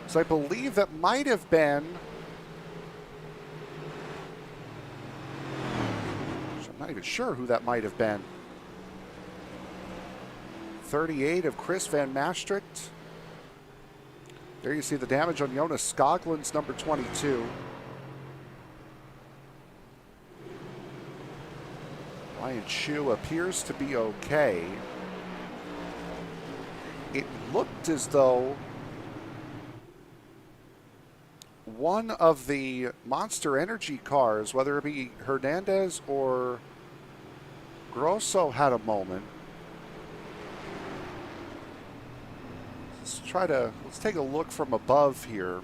So I believe that might have been, I'm not even sure who that might have been. 38 of Chris Van Maastricht. There you see the damage on Jonas Skoglund's number 22. Ryan Chu appears to be okay. It looked as though one of the Monster Energy cars, whether it be Hernandez or Grosso, had a moment. Let's take a look from above here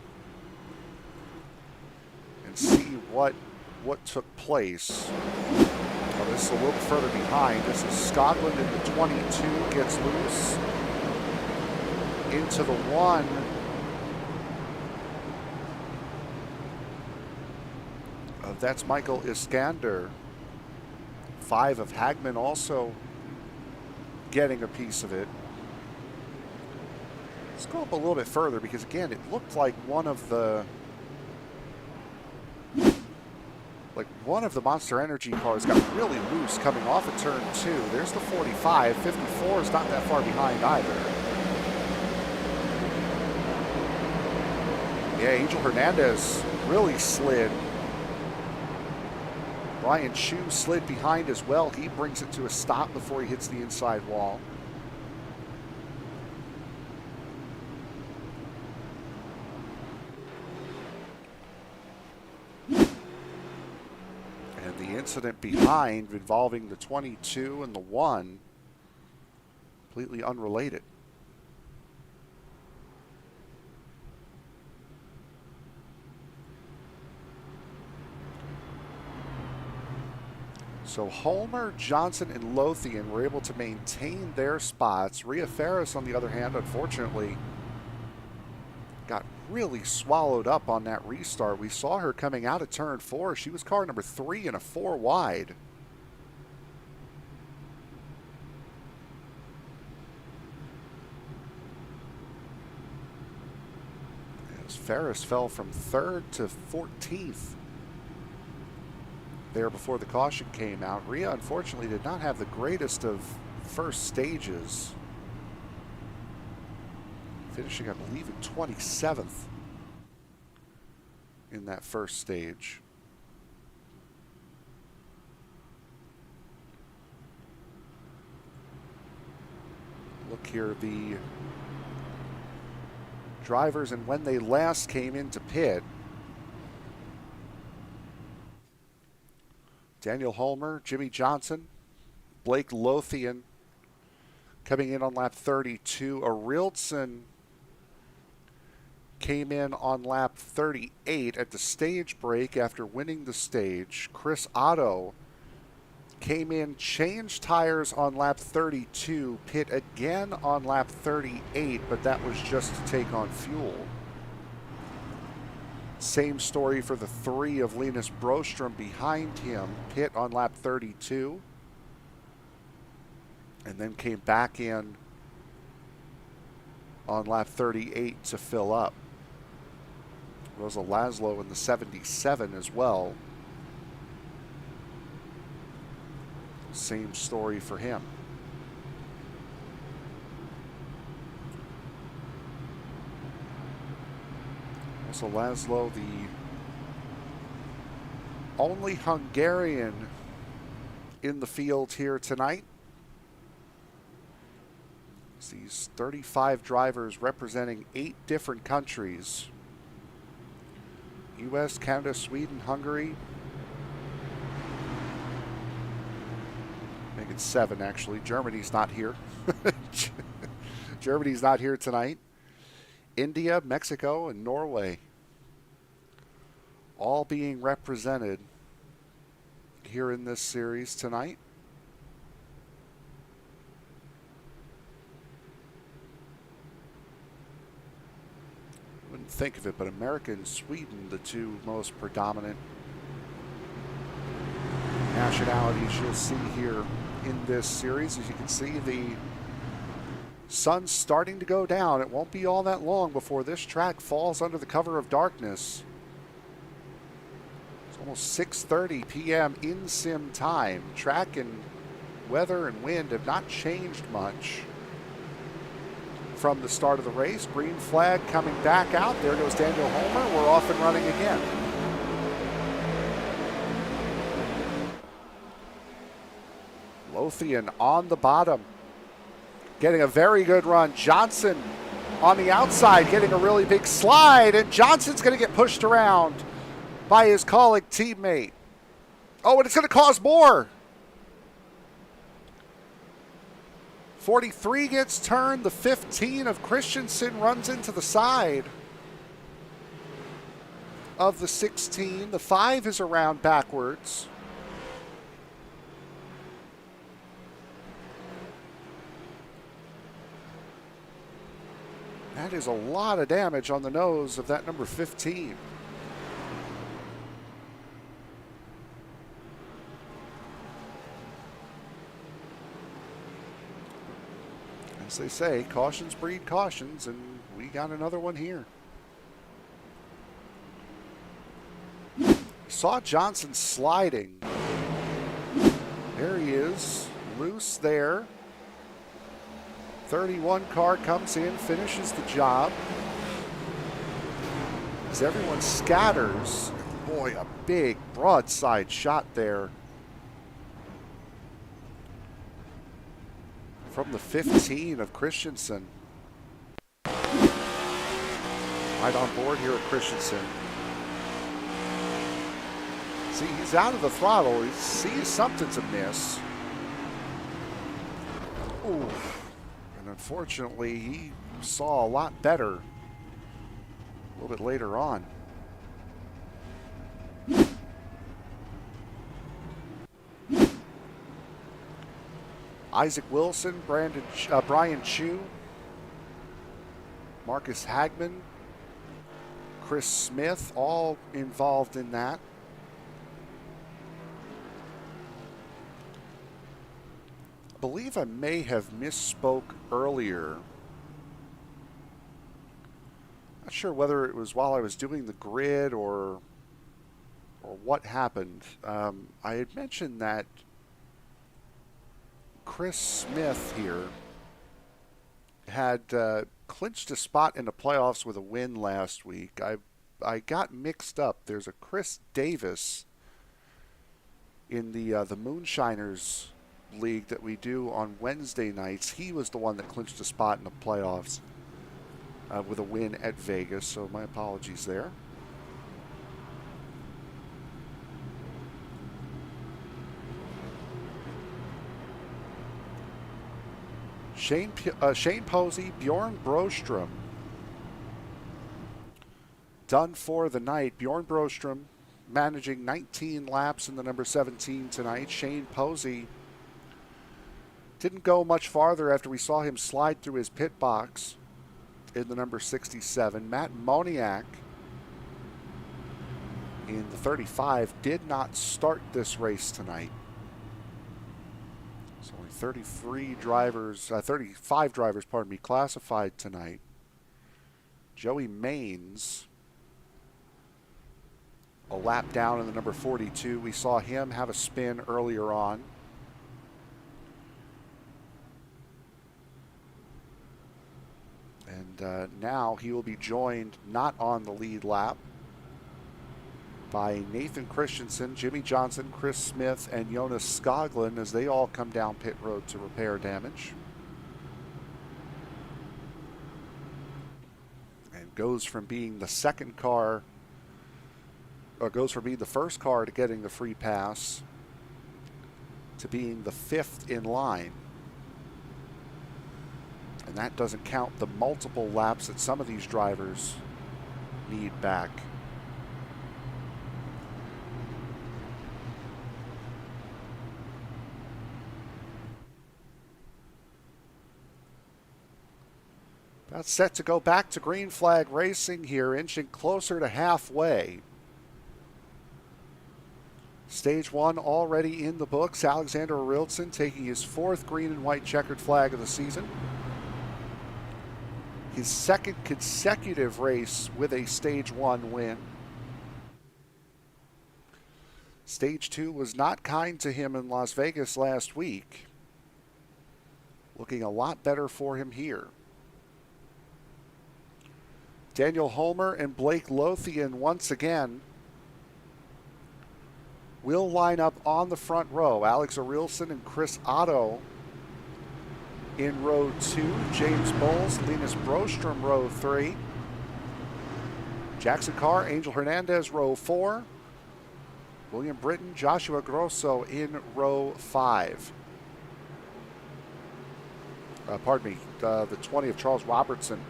and see what took place. Oh, this is a little further behind. This is Skoglund in the 22, gets loose into the 1. That's Michael Iskander. 5 of Hagman also getting a piece of it. Let's go up a little bit further because, again, it looked like one of the Monster Energy cars got really loose coming off of turn 2. There's the 45. 54 is not that far behind either. Yeah, Angel Hernandez really slid. Ryan Chu slid behind as well. He brings it to a stop before he hits the inside wall. And the incident behind involving the 22 and the 1, completely unrelated. So Homer, Johnson, and Lothian were able to maintain their spots. Rhea Ferris, on the other hand, unfortunately, got really swallowed up on that restart. We saw her coming out of turn 4. She was car number 3 and a 4 wide. As Ferris fell from 3rd to 14th. There before the caution came out. Rhea unfortunately did not have the greatest of first stages, finishing I believe in 27th in that first stage. Look here, the drivers and when they last came into pit. Daniel Homer, Jimmy Johnson, Blake Lothian coming in on lap 32. Arildsson came in on lap 38 at the stage break after winning the stage. Chris Otto came in, changed tires on lap 32, pit again on lap 38, but that was just to take on fuel. Same story for the 3 of Linus Broström behind him. Pit on lap 32. And then came back in on lap 38 to fill up. Rosa Laszlo in the 77 as well. Same story for him. Rosa Laszlo, the only Hungarian in the field here tonight. These 35 drivers representing 8 different countries. US, Canada, Sweden, Hungary. I think it's 7 actually. Germany's not here. Germany's not here tonight. India, Mexico, and Norway. All being represented here in this series tonight. Wouldn't think of it, but America and Sweden, the 2 most predominant nationalities you'll see here in this series. As you can see, the sun's starting to go down. It won't be all that long before this track falls under the cover of darkness. It's almost 6:30 p.m. in sim time. Track and weather and wind have not changed much from the start of the race. Green flag coming back out. There goes Daniel Homer. We're off and running again. Lothian on the bottom, getting a very good run. Johnson on the outside, getting a really big slide, and Johnson's going to get pushed around by his colleague teammate. Oh, and it's going to cause more. 43 gets turned. The 15 of Christensen runs into the side of the 16. The 5 is around backwards. That is a lot of damage on the nose of that number 15. As they say, cautions breed cautions, and we got another one here. Saw Johnson sliding. There he is, loose there. 31 car comes in, finishes the job. As everyone scatters, boy, a big broadside shot there from the 15 of Christensen. Right on board here at Christensen. See, he's out of the throttle. He sees something's amiss. Ooh. And unfortunately, he saw a lot better a little bit later on. Isaac Wilson, Brian Chu, Marcus Hagman, Chris Smith, all involved in that. I believe I may have misspoke earlier. Not sure whether it was while I was doing the grid or what happened. I had mentioned that Chris Smith here had clinched a spot in the playoffs with a win last week. I got mixed up. There's a Chris Davis in the Moonshiners League that we do on Wednesday nights. He was the one that clinched a spot in the playoffs with a win at Vegas, so my apologies there. Shane Posey, Bjorn Broström done for the night. Bjorn Broström managing 19 laps in the number 17 tonight. Shane Posey didn't go much farther after we saw him slide through his pit box in the number 67. Matt Moniak in the 35 did not start this race tonight. So only 35 drivers, pardon me, classified tonight. Joey Maines, a lap down in the number 42. We saw him have a spin earlier on. And now he will be joined not on the lead lap by Nathan Christensen, Jimmy Johnson, Chris Smith, and Jonas Skoglund as they all come down pit road to repair damage. And goes from being the second car, or goes from being the first car to getting the free pass to being the fifth in line. And that doesn't count the multiple laps that some of these drivers need back. That's set to go back to green flag racing here, inching closer to halfway. Stage 1 already in the books. Alexander Arildsson taking his 4th green and white checkered flag of the season. His 2nd consecutive race with a Stage 1 win. Stage 2 was not kind to him in Las Vegas last week. Looking a lot better for him here. Daniel Homer and Blake Lothian once again will line up on the front row. Alex Arildsson and Chris Otto in row 2. James Bowles, Linus Broström, row 3. Jaxon Carr, Angel Hernandez, row 4. William Britton, Joshua Grosso in row 5. Pardon me, the 20 of Charles Robertson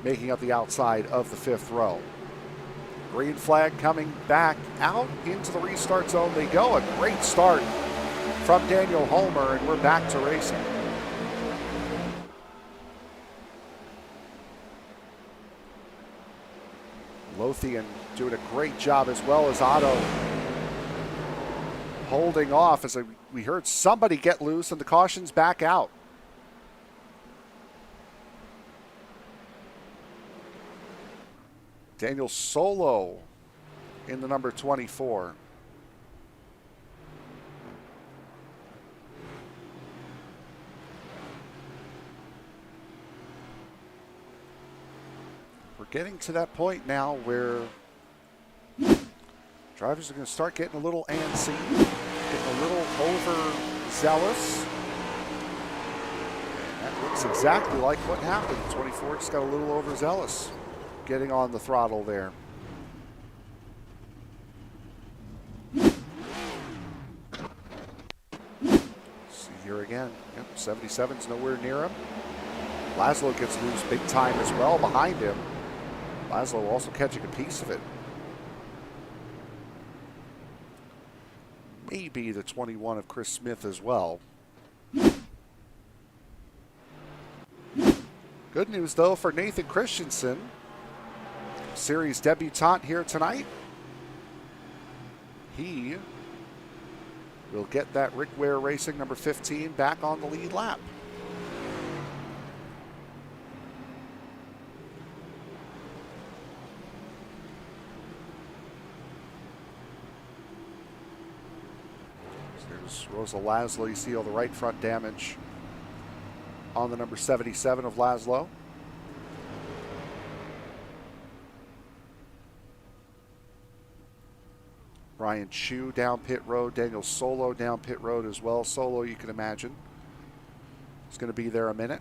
making up the outside of the 5th row. Green flag coming back out into the restart zone. They go. A great start from Daniel Homer, and we're back to racing. Lothian doing a great job, as well as Otto holding off as we heard somebody get loose and the caution's back out. Daniel Sollo in the number 24. We're getting to that point now where drivers are going to start getting a little antsy, getting a little overzealous. And that looks exactly like what happened. 24 just got a little overzealous, getting on the throttle there. See here again. Yep, 77's nowhere near him. Laszlo gets loose big time as well behind him. Laszlo also catching a piece of it. Maybe the 21 of Chris Smith as well. Good news though for Nathan Christensen, series debutant here tonight. He will get that Rick Ware Racing number 15 back on the lead lap. There's Rosa Laszlo. You see all the right front damage on the number 77 of Laszlo. Brian Chu down pit road. Daniel Sollo down pit road as well. Sollo, you can imagine, is going to be there a minute.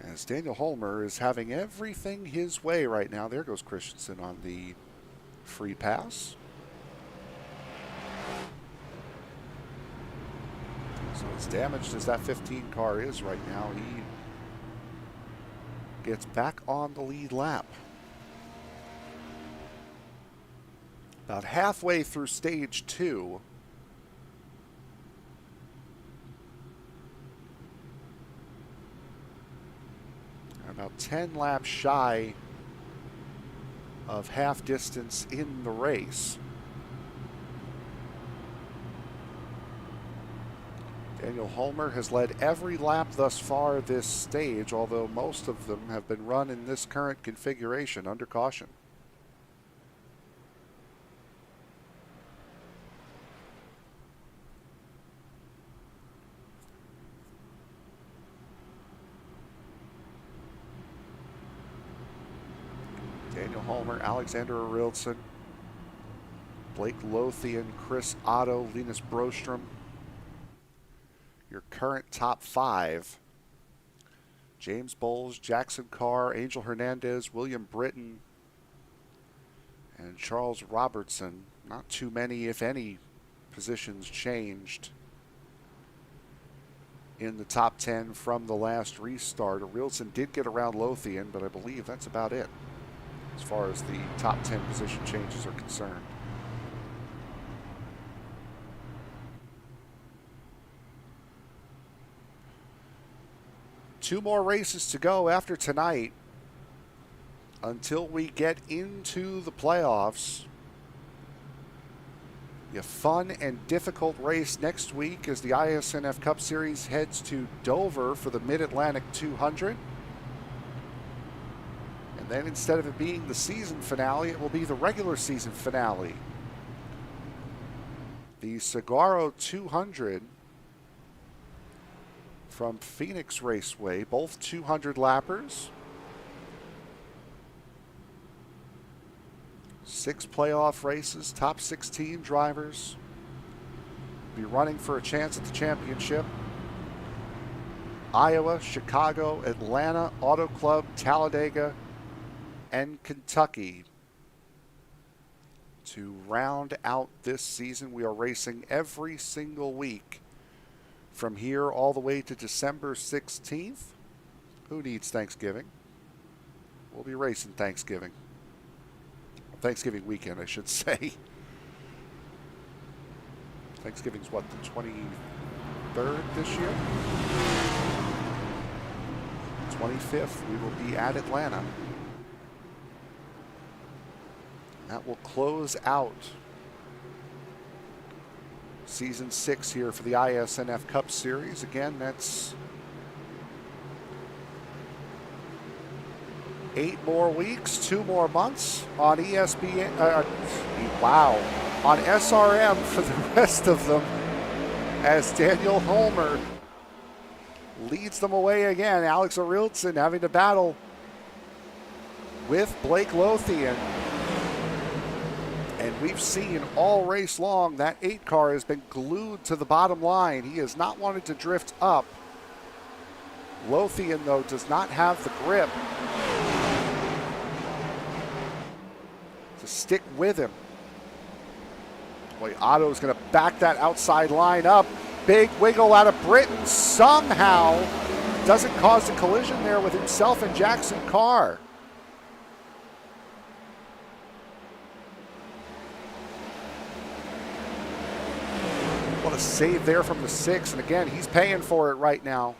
As Daniel Homer is having everything his way right now. There goes Christensen on the free pass. So as damaged as that 15 car is right now, he gets back on the lead lap. About halfway through stage 2. About 10 laps shy of half distance in the race. Daniel Holmer has led every lap thus far this stage, although most of them have been run in this current configuration under caution. Daniel Holmer, Alexander Arildsson, Blake Lothian, Chris Otto, Linus Broström. Your current top 5: James Bowles, Jaxon Carr, Angel Hernandez, William Britton, and Charles Robertson. Not too many, if any, positions changed in the top 10 from the last restart. Arildsson did get around Lothian, but I believe that's about it as far as the top 10 position changes are concerned. Two more races to go after tonight until we get into the playoffs. A fun and difficult race next week as the iSNF Cup Series heads to Dover for the Mid-Atlantic 200. And then instead of it being the season finale, it will be the regular season finale. The Saguaro 200 from Phoenix Raceway, both 200 lappers. 6 playoff races, top 16 drivers be running for a chance at the championship. Iowa, Chicago, Atlanta, Auto Club, Talladega, and Kentucky. To round out this season, we are racing every single week from here all the way to December 16th. Who needs Thanksgiving? We'll be racing Thanksgiving. Thanksgiving weekend, I should say. Thanksgiving's what, the 23rd this year? 25th, we will be at Atlanta. That will close out Season 6 here for the iSNF Cup Series. Again, that's 8 more weeks, 2 more months on ESPN. Wow. On SRM for the rest of them as Daniel Holmer leads them away again. Alex Arildsson having to battle with Blake Lothian. And we've seen all race long that 8 car has been glued to the bottom line. He has not wanted to drift up. Lothian, though, does not have the grip to stick with him. Boy, Otto's going to back that outside line up. Big wiggle out of Britton. Somehow doesn't cause a collision there with himself and Jaxon Carr. What a save there from the 6, and again, he's paying for it right now.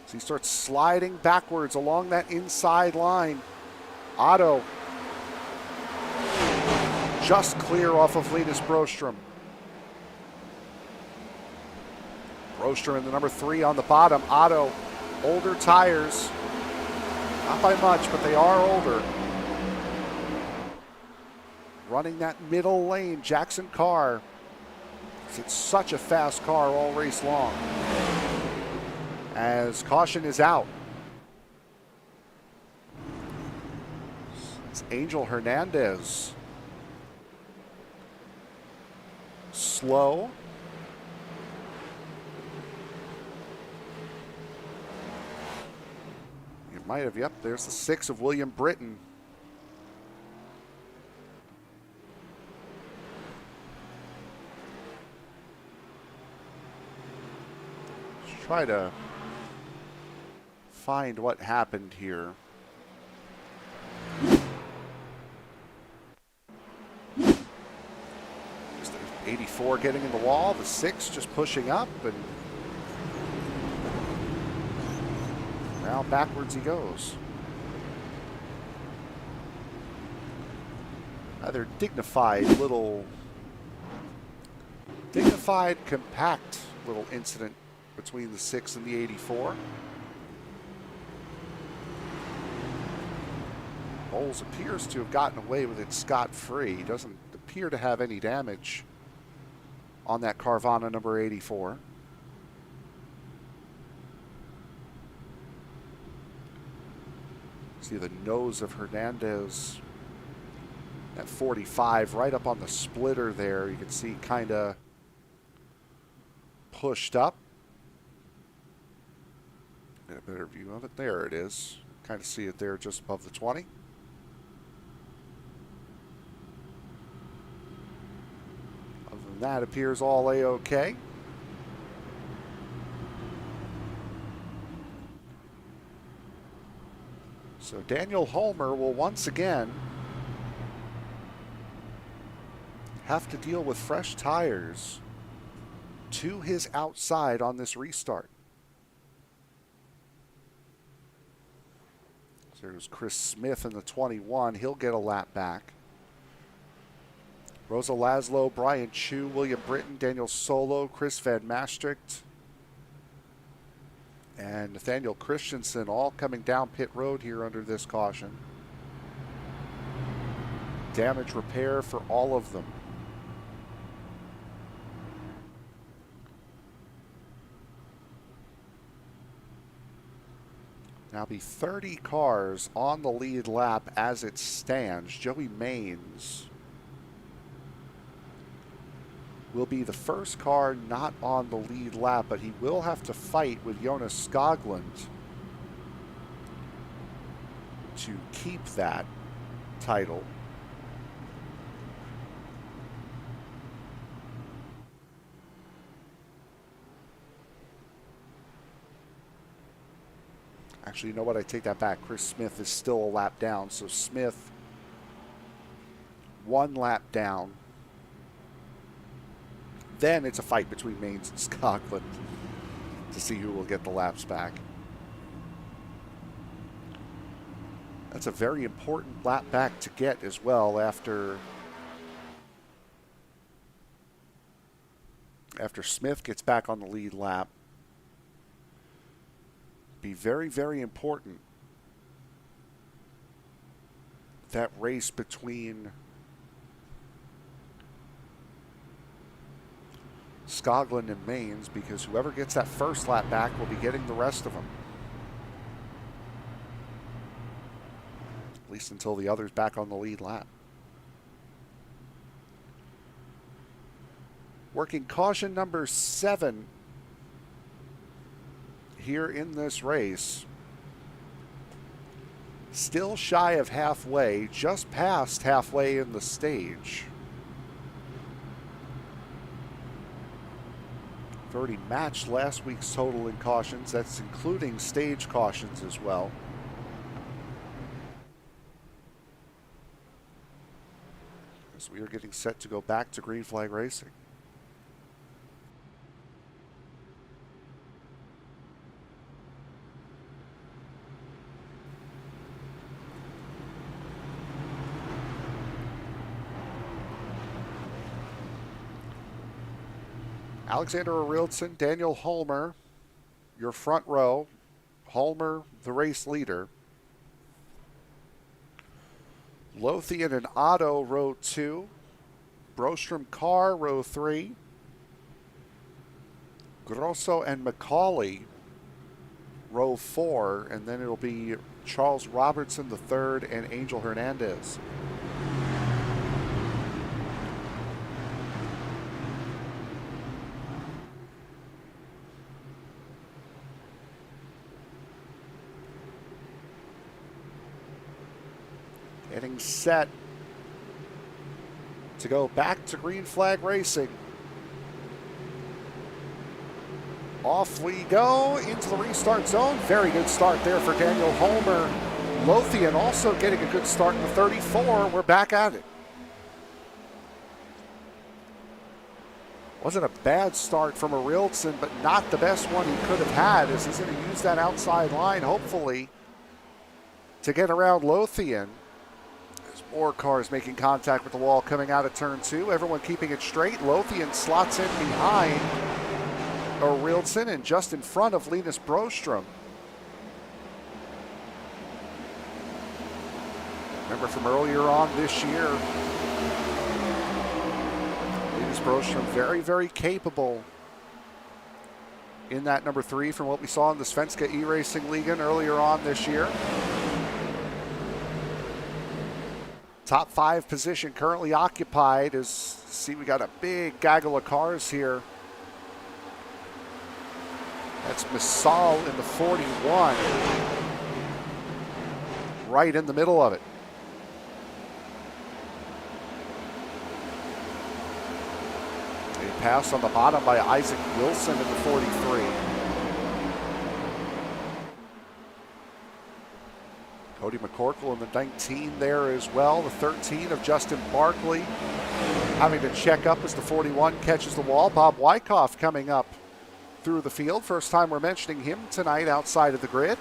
So he starts sliding backwards along that inside line. Otto just clear off of Linus Broström. Broström in the number 3 on the bottom. Otto, older tires. Not by much, but they are older. Running that middle lane, Jaxon Carr. It's such a fast car all race long. As caution is out. It's Angel Hernandez. Slow. You might have, yep, there's the 6 of William Britton. Let's try to find what happened here. 84 getting in the wall, the 6 just pushing up, and Now backwards he goes. Rather dignified, compact little incident between the 6 and the 84. Bowles appears to have gotten away with it scot-free. He doesn't appear to have any damage on that Carvana number 84. See the nose of Hernandez at 45 right up on the splitter there. You can see kind of pushed up. Get a better view of it. There it is. Kind of see it there just above the 20. Other than that, appears all A-OK. So Daniel Homer will once again have to deal with fresh tires to his outside on this restart. So there's Chris Smith in the 21. He'll get a lap back. Rosa Laszlo, Brian Chu, William Britton, Daniel Sollo, Chris Van Maastricht, and Nathaniel Christensen all coming down pit road here under this caution. Damage repair for all of them. Now be 30 cars on the lead lap as it stands. Joey Maines will be the first car not on the lead lap, but he will have to fight with Jonas Skoglund to keep that title. Actually, you know what? I take that back. Chris Smith is still a lap down. So Smith, one lap down. Then it's a fight between Maines and Skoglund to see who will get the laps back. That's a very important lap back to get as well after Smith gets back on the lead lap. Be very, very important. That race between Skoglund and Maines, because whoever gets that first lap back will be getting the rest of them. At least until the other's back on the lead lap. Working caution number 7 here in this race. Still shy of halfway, just past halfway in the stage. We've already matched last week's total in cautions. That's including stage cautions as well. As we are getting set to go back to green flag racing. Alexander Arildsson, Daniel Homer, your front row. Homer, the race leader. Lothian and Otto, row 2. Brostrom Carr, row 3. Grosso and McCauley, row 4. And then it'll be Charles Robertson, the third, and Angel Hernandez. Getting set to go back to green flag racing. Off we go into the restart zone. Very good start there for Daniel Homer. Lothian also getting a good start in the 34. We're back at it. Wasn't a bad start from Arildsson, but not the best one he could have had, as he's going to use that outside line, hopefully, to get around Lothian. There's more cars making contact with the wall coming out of turn 2. Everyone keeping it straight. Lothian slots in behind Arildsson and just in front of Linus Broström. Remember from earlier on this year, Linus Broström very, very capable in that number 3 from what we saw in the Svenska iRacing Ligan earlier on this year. Top 5 position currently occupied. As see, we got a big gaggle of cars here. That's Missal in the 41, right in the middle of it. A pass on the bottom by Isaac Wilson in the 43. Cody McCorkle in the 19 there as well. The 13 of Justin Barkley having to check up as the 41 catches the wall. Bob Wyckoff coming up through the field. First time we're mentioning him tonight outside of the grid.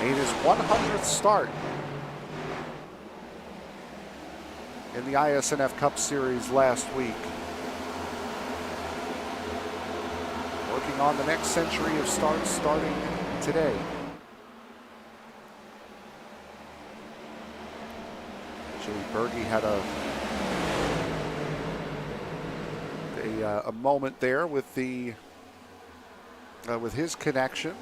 Made his 100th start in the iSNF Cup Series last week. Working on the next century of starts starting today. Joey Berge had a moment there with the with his connection.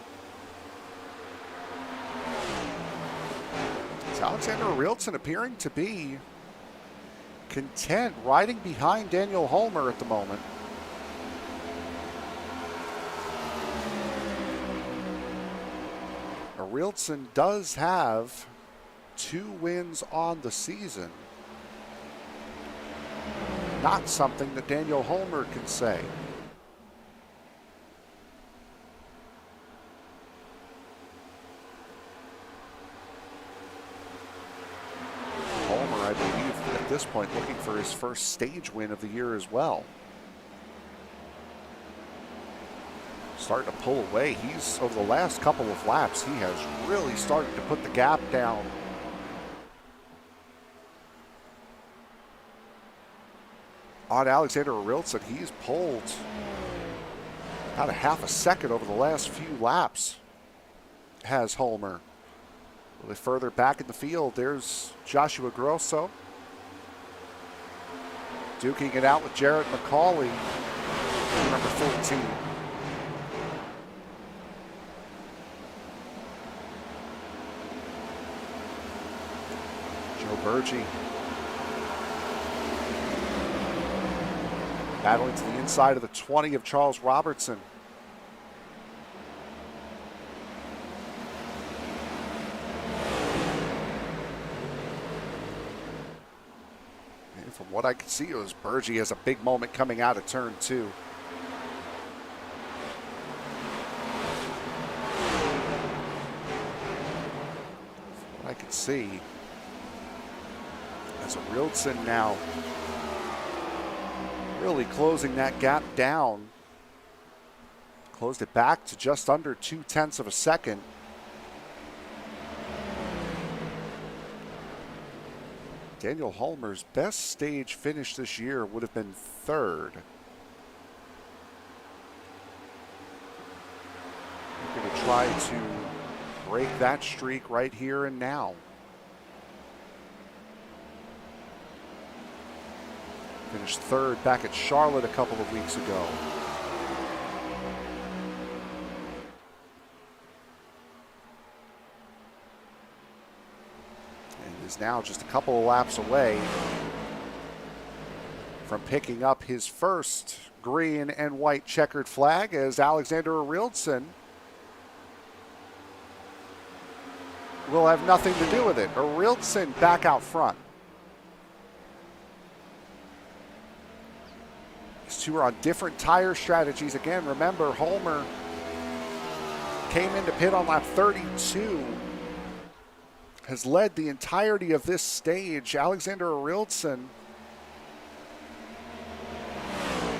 It's Alexander Arildsson appearing to be content riding behind Daniel Holmer at the moment. Arildsson does have 2 wins on the season. Not something that Daniel Holmer can say. Holmer, I believe, at this point looking for his first stage win of the year as well. Starting to pull away. He's, over the last couple of laps, he has really started to put the gap down. On Alexander Arildsson, he's pulled about a half a second over the last few laps, has Holmer. A little bit further back in the field, there's Joshua Grosso. Duking it out with Jarrett McCauley, number 14. Joe Berge battling to the inside of the 20 of Charles Robertson. And from what I could see, it was Berge has a big moment coming out of turn 2. From what I could see, as Arildsson now really closing that gap down. Closed it back to just under 0.2 of a second. Daniel Holmer's best stage finish this year would have been 3rd. We're going to try to break that streak right here and now. Finished 3rd back at Charlotte a couple of weeks ago. And is now just a couple of laps away from picking up his first green and white checkered flag, as Alexander Arildsson will have nothing to do with it. Arildsson back out front. These two are on different tire strategies. Again, remember, Holmer came into pit on lap 32, has led the entirety of this stage. Alexander Arildsson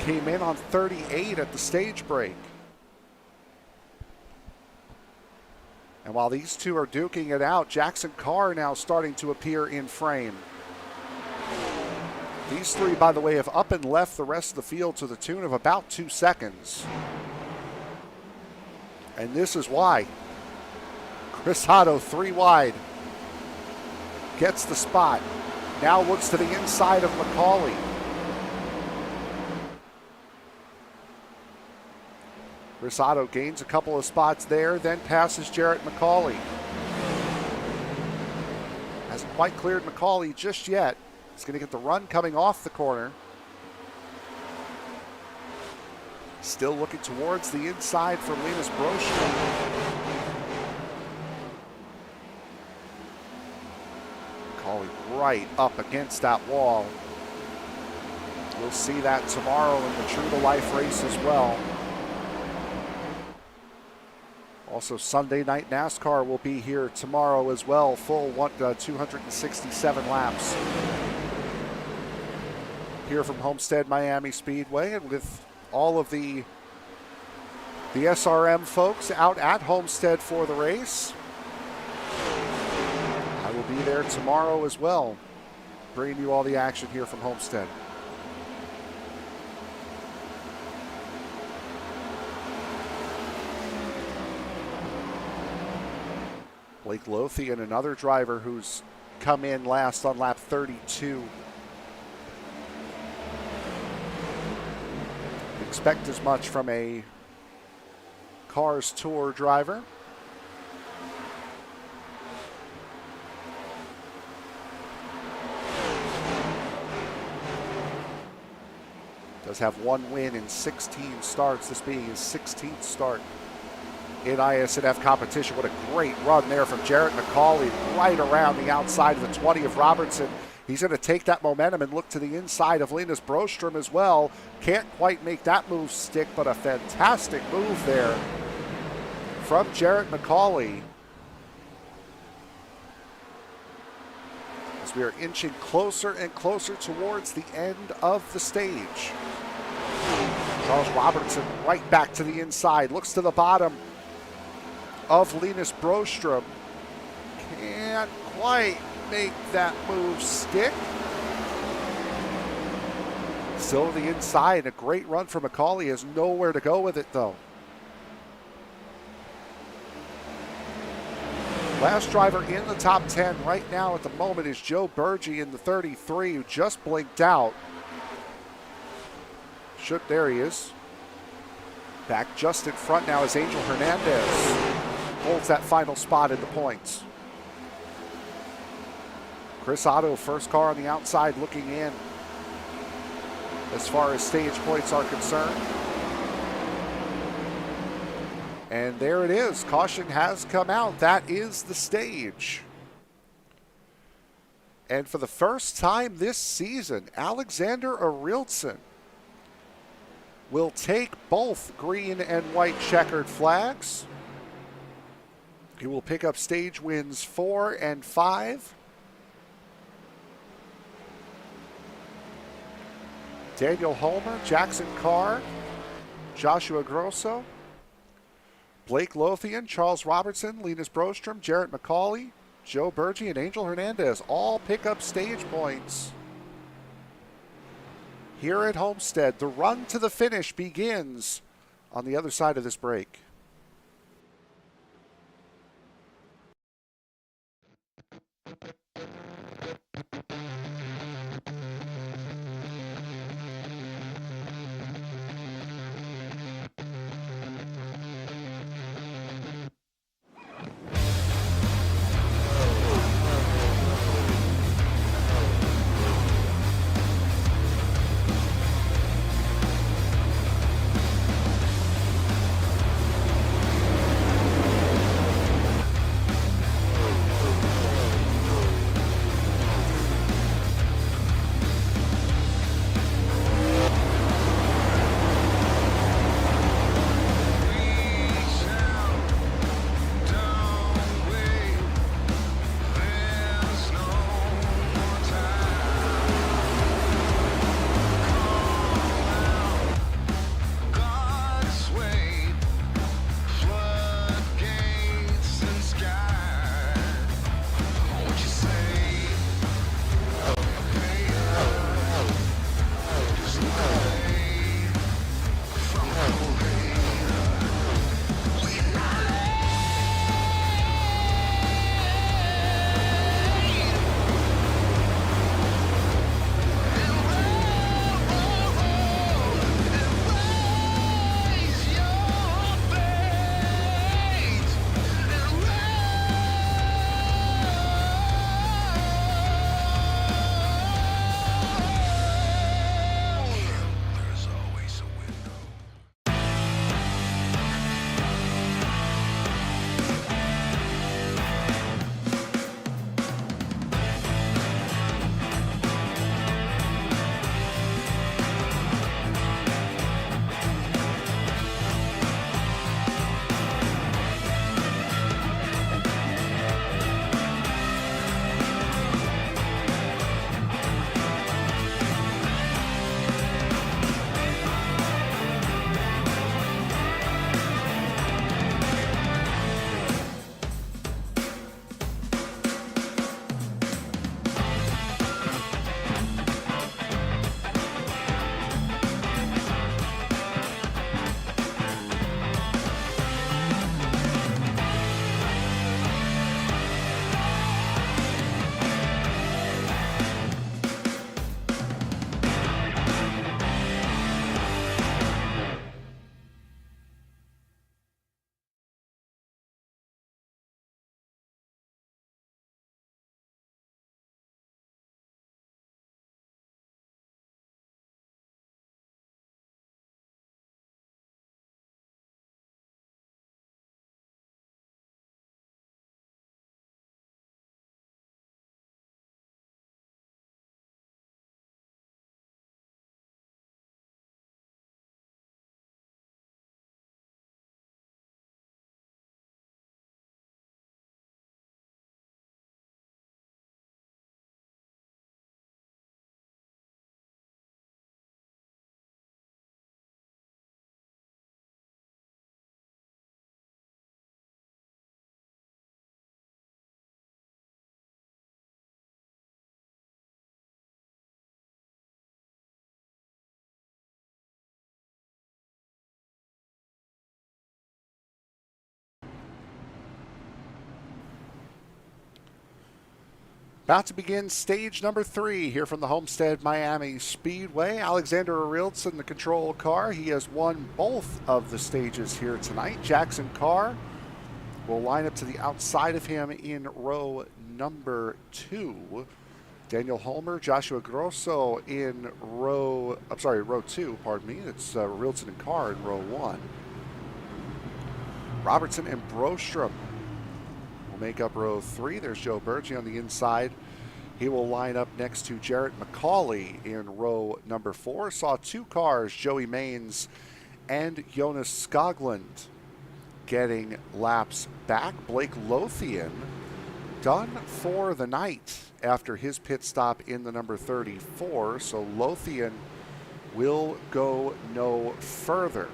came in on 38 at the stage break. And while these two are duking it out, Jaxon Carr now starting to appear in frame. These three, by the way, have up and left the rest of the field to the tune of about 2 seconds. And this is why. Grosso 3 wide. Gets the spot. Now looks to the inside of McCauley. Grosso gains a couple of spots there, then passes Jarrett McCauley. Hasn't quite cleared McCauley just yet. He's going to get the run coming off the corner. Still looking towards the inside for Linus Broström. McCauley right up against that wall. We'll see that tomorrow in the True to Life race as well. Also, Sunday night NASCAR will be here tomorrow as well. Full 267 laps. Here from Homestead-Miami Speedway, and with all of the SRM folks out at Homestead for the race. I will be there tomorrow as well, bringing you all the action here from Homestead. Blake Lothian, another driver who's come in last on lap 32. Expect as much from a Cars Tour driver. Does have one win in 16 starts, this being his 16th start in iSNF competition. What a great run there from Jarrett McCauley, right around the outside of the 20 of Robertson. He's going to take that momentum and look to the inside of Linus Broström as well. Can't quite make that move stick, but a fantastic move there from Jarrett McCauley. As we are inching closer and closer towards the end of the stage. Charles Robertson right back to the inside, looks to the bottom of Linus Broström. Can't quite make that move stick. Still to the inside, a great run for McCauley. Has nowhere to go with it though. Last driver in the top 10 right now at the moment is Joe Burgee in the 33, who just blinked out. There he is. Back just in front now is Angel Hernandez. Holds that final spot in the points. Chris Otto, first car on the outside looking in as far as stage points are concerned. And there it is. Caution has come out. That is the stage. And for the first time this season, Alexander Arildsson will take both green and white checkered flags. He will pick up stage wins 4 and 5. Daniel Homer, Jaxon Carr, Joshua Grosso, Blake Lothian, Charles Robertson, Linus Broström, Jarrett McCauley, Joe Burgee, and Angel Hernandez all pick up stage points here at Homestead. The run to the finish begins on the other side of this break. About to begin stage number 3 here from the Homestead-Miami Speedway. Alexander Arildsson, the control car. He has won both of the stages here tonight. Jaxon Carr will line up to the outside of him in row number 2. Daniel Sollo, Joshua Grosso in row 2, pardon me. It's Arildsson and Carr in row 1. Robertson and Brostrom will make up row 3. There's Joe Berge on the inside. He will line up next to Jarrett McCauley in row number 4. Saw 2 cars, Joey Maines and Jonas Skoglund, getting laps back. Blake Lothian done for the night after his pit stop in the number 34. So Lothian will go no further.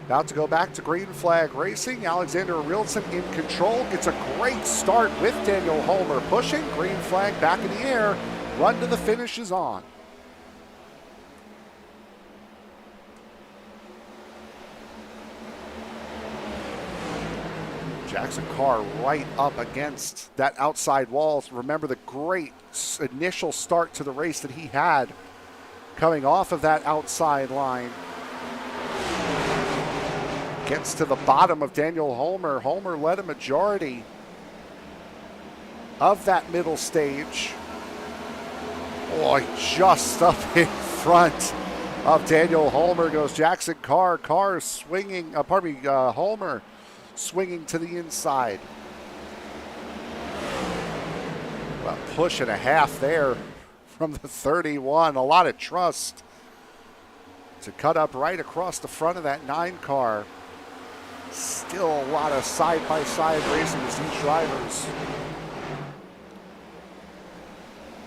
About to go back to green flag racing. Alexander Arildsson in control. Gets a great start with Daniel Sollo pushing. Green flag back in the air. Run to the finish is on. Jaxon Carr right up against that outside wall. Remember the great initial start to the race that he had coming off of that outside line. Gets to the bottom of Daniel Sollo. Sollo led a majority of that middle stage. Boy, just up in front of Daniel Sollo goes Jaxon Carr. Carr swinging, Sollo swinging to the inside. A push and a half there from the 31. A lot of trust to cut up right across the front of that 9 car. Still a lot of side-by-side racing as these drivers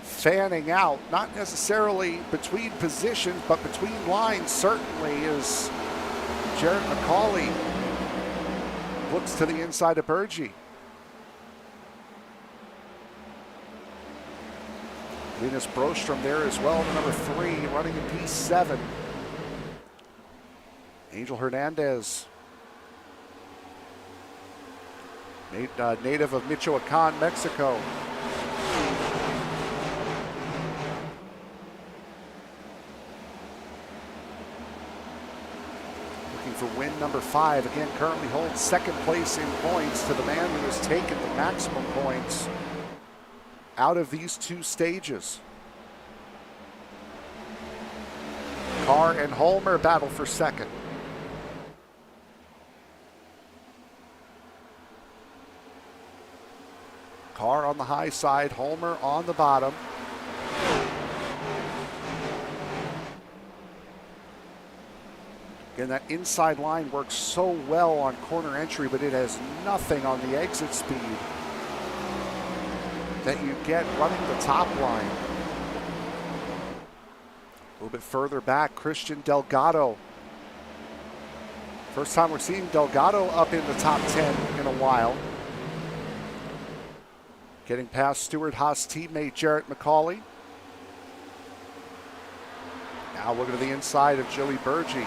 fanning out, not necessarily between positions, but between lines certainly, as Jarrett McCauley looks to the inside of Berge. Linus Brostrom there as well, the number 3, running in P7. Angel Hernandez, native of Michoacan, Mexico. Looking for win number 5. Again, currently holds second place in points to the man who has taken the maximum points out of these 2 stages. Carr and Holmer battle for second. Carr on the high side, Holmer on the bottom. Again, that inside line works so well on corner entry, but it has nothing on the exit speed that you get running the top line. A little bit further back, Christian Delgado. First time we're seeing Delgado up in the top 10 in a while. Getting past Stuart Haas teammate Jarrett McCauley. Now looking to the inside of Joey Burgee.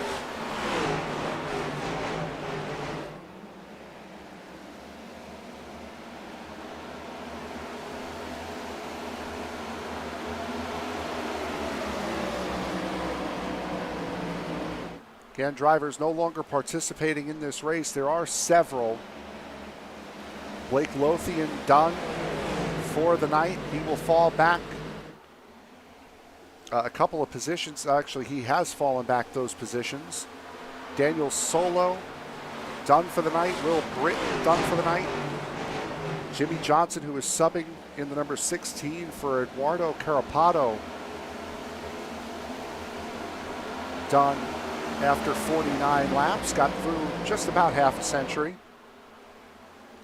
Again, drivers no longer participating in this race. There are several. Blake Lothian done for the night. He will fall back a couple of positions. Actually, he has fallen back those positions. Daniel Sollo done for the night. Will Britton done for the night. Jimmy Johnson, who is subbing in the number 16 for Eduardo Carapato, done after 49 laps. Got through just about half a century.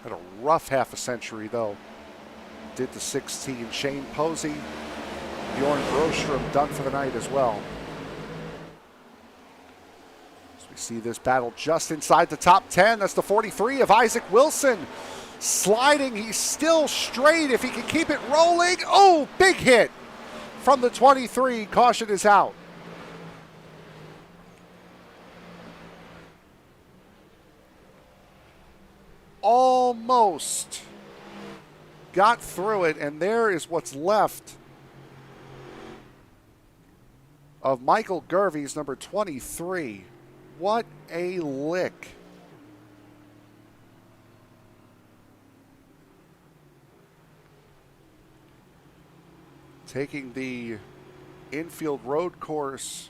Had a rough half a century, though. Did the 16. Shane Posey, Bjorn Brostrom done for the night as well. So we see this battle just inside the top 10. That's the 43 of Isaac Wilson. Sliding, he's still straight if he can keep it rolling. Oh, big hit from the 23. Caution is out. Almost got through it, and there is what's left of Michael Gervais, number 23. What a lick. Taking the infield road course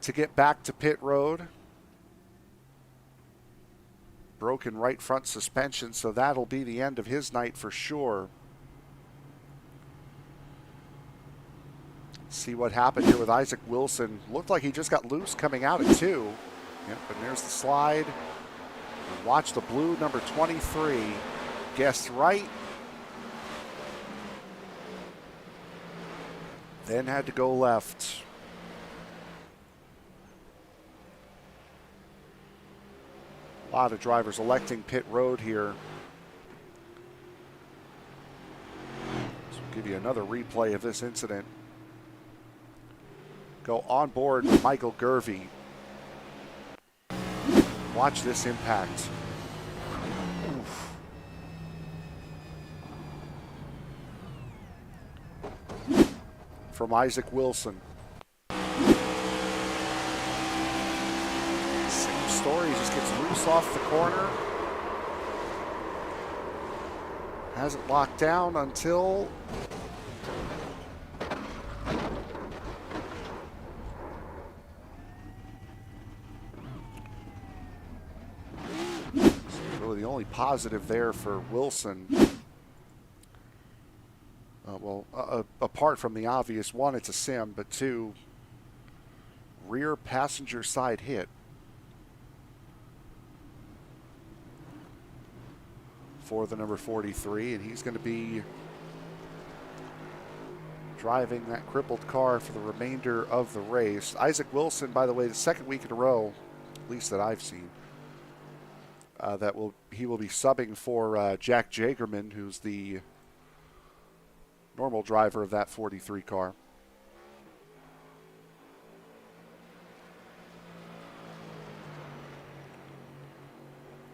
to get back to pit road. Broken right front suspension, so that'll be the end of his night for sure. See what happened here with Isaac Wilson. Looked like he just got loose coming out at 2. Yep, and there's the slide. And watch the blue number 23. Guessed right. Then had to go left. A lot of drivers electing pit road here. So we'll give you another replay of this incident. Go on board Michael Gervais. Watch this impact. Oof. From Isaac Wilson. Same story, he just gets loose off the corner. Hasn't locked down until really the only positive there for Wilson. Apart from the obvious, one, it's a sim, but two, rear passenger side hit. For the number 43, and he's going to be driving that crippled car for the remainder of the race. Isaac Wilson, by the way, the second week in a row, at least that I've seen, he will be subbing for Jack Jagerman, who's the normal driver of that 43 car.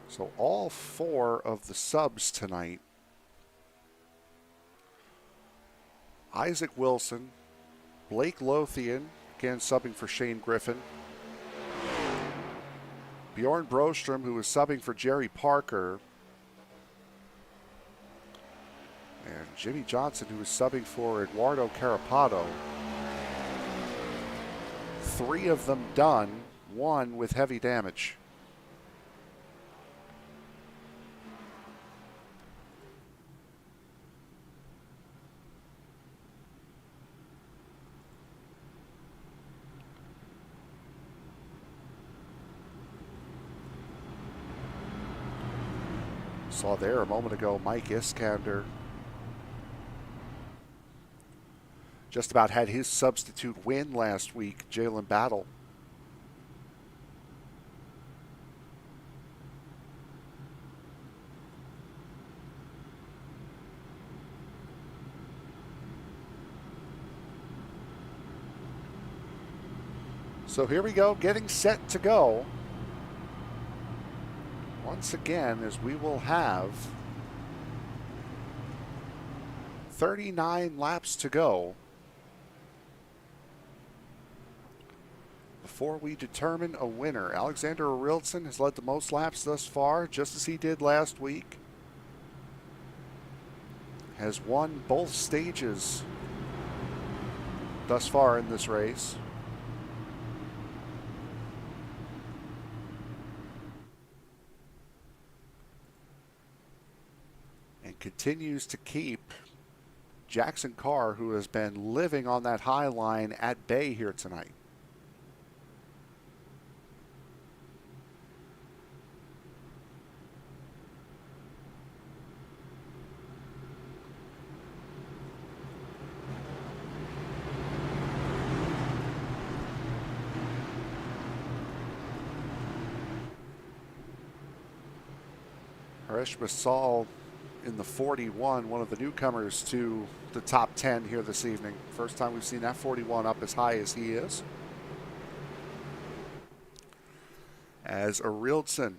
So all 4 of the subs tonight: Isaac Wilson, Blake Lothian, again subbing for Shane Griffin, Bjorn Brostrom, who is subbing for Jerry Parker, and Jimmy Johnson, who is subbing for Eduardo Carapato. 3 of them done, 1 with heavy damage. Saw there a moment ago Mike Iskander just about had his substitute win last week, Jalen Battle. So here we go, getting set to go. Once again, as we will have 39 laps to go before we determine a winner. Alexander Arildsson has led the most laps thus far, just as he did last week. Has won both stages thus far in this race. Continues to keep Jaxon Carr, who has been living on that high line, at bay here tonight. Harish Basal in the 41, one of the newcomers to the top 10 here this evening. First time we've seen that 41 up as high as he is. As Arildsson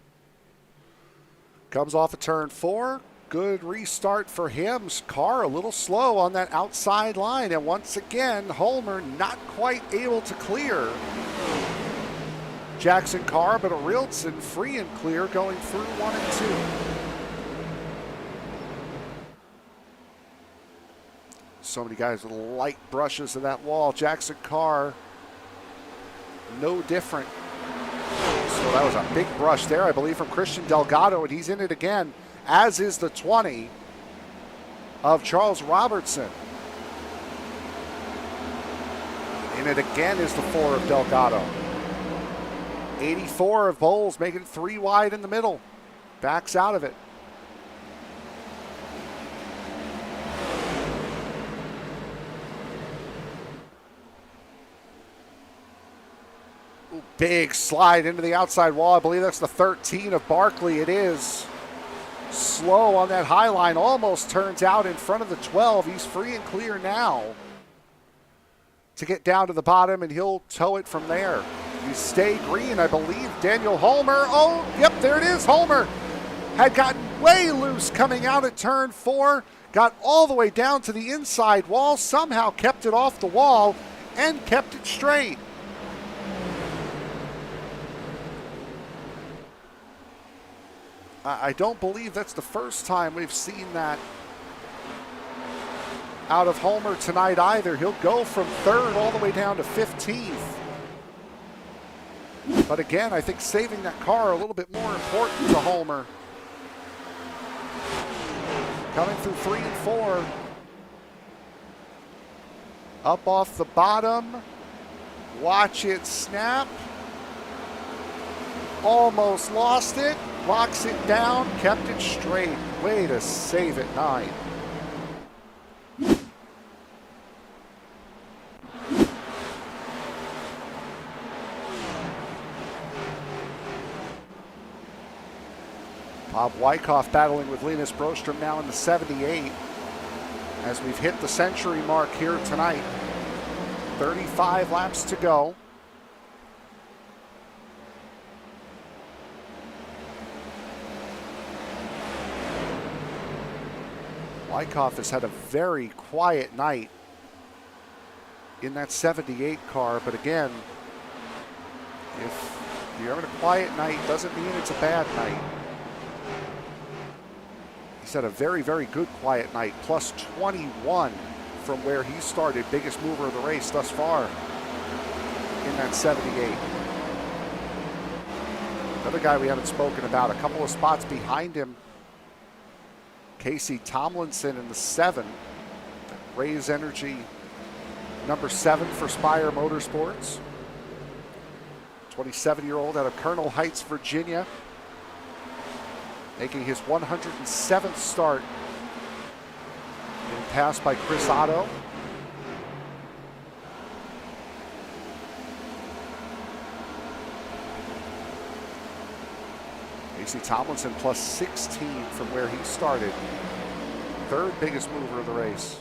comes off of turn 4, good restart for him. Carr a little slow on that outside line, and once again, Holmer not quite able to clear Jaxon Carr, but Arildsson free and clear going through 1 and 2. So many guys with light brushes of that wall. Jaxon Carr, no different. So that was a big brush there, I believe, from Christian Delgado, and he's in it again, as is the 20 of Charles Robertson. In it again is the 4 of Delgado. 84 of Bowles, making it 3 wide in the middle. Backs out of it. Big slide into the outside wall. I believe that's the 13 of Barkley. It is slow on that high line. Almost turns out in front of the 12. He's free and clear now to get down to the bottom, and he'll tow it from there. You stay green, I believe. Daniel Holmer. Oh, yep, there it is. Holmer had gotten way loose coming out at turn 4. Got all the way down to the inside wall. Somehow kept it off the wall and kept it straight. I don't believe that's the first time we've seen that out of Holmer tonight either. He'll go from 3rd all the way down to 15th. But again, I think saving that car a little bit more important to Holmer. Coming through 3 and 4. Up off the bottom. Watch it snap. Almost lost it. Locks it down, kept it straight. Way to save it, 9. Bob Wyckoff battling with Linus Brostrom now in the 78. as we've hit the century mark here tonight. 35 laps to go. Wyckoff has had a very quiet night in that 78 car, but again, if you're having a quiet night, doesn't mean it's a bad night. He's had a very, very good quiet night, plus 21 from where he started, biggest mover of the race thus far in that 78. Another guy we haven't spoken about, a couple of spots behind him, Casey Tomlinson in the 7. Raise Energy, number 7 for Spire Motorsports. 27-year-old out of Colonel Heights, Virginia, making his 107th start, being passed by Chris Otto. Casey Tomlinson plus 16 from where he started. Third biggest mover of the race.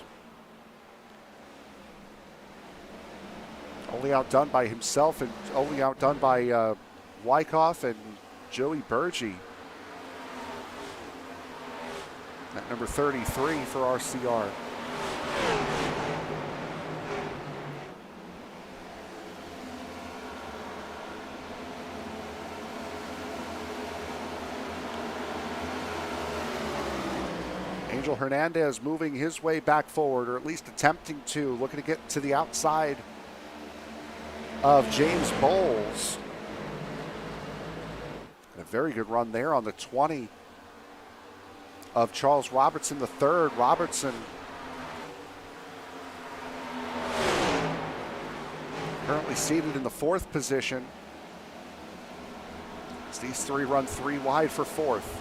Only outdone by himself and only outdone by Wyckoff and Joey Burgee. At number 33 for RCR. Angel Hernandez moving his way back forward, or at least attempting to, looking to get to the outside of James Bowles. A very good run there on the 20 of Charles Robertson, the third. Robertson currently seated in the 4th position, as these three run 3 wide for 4th.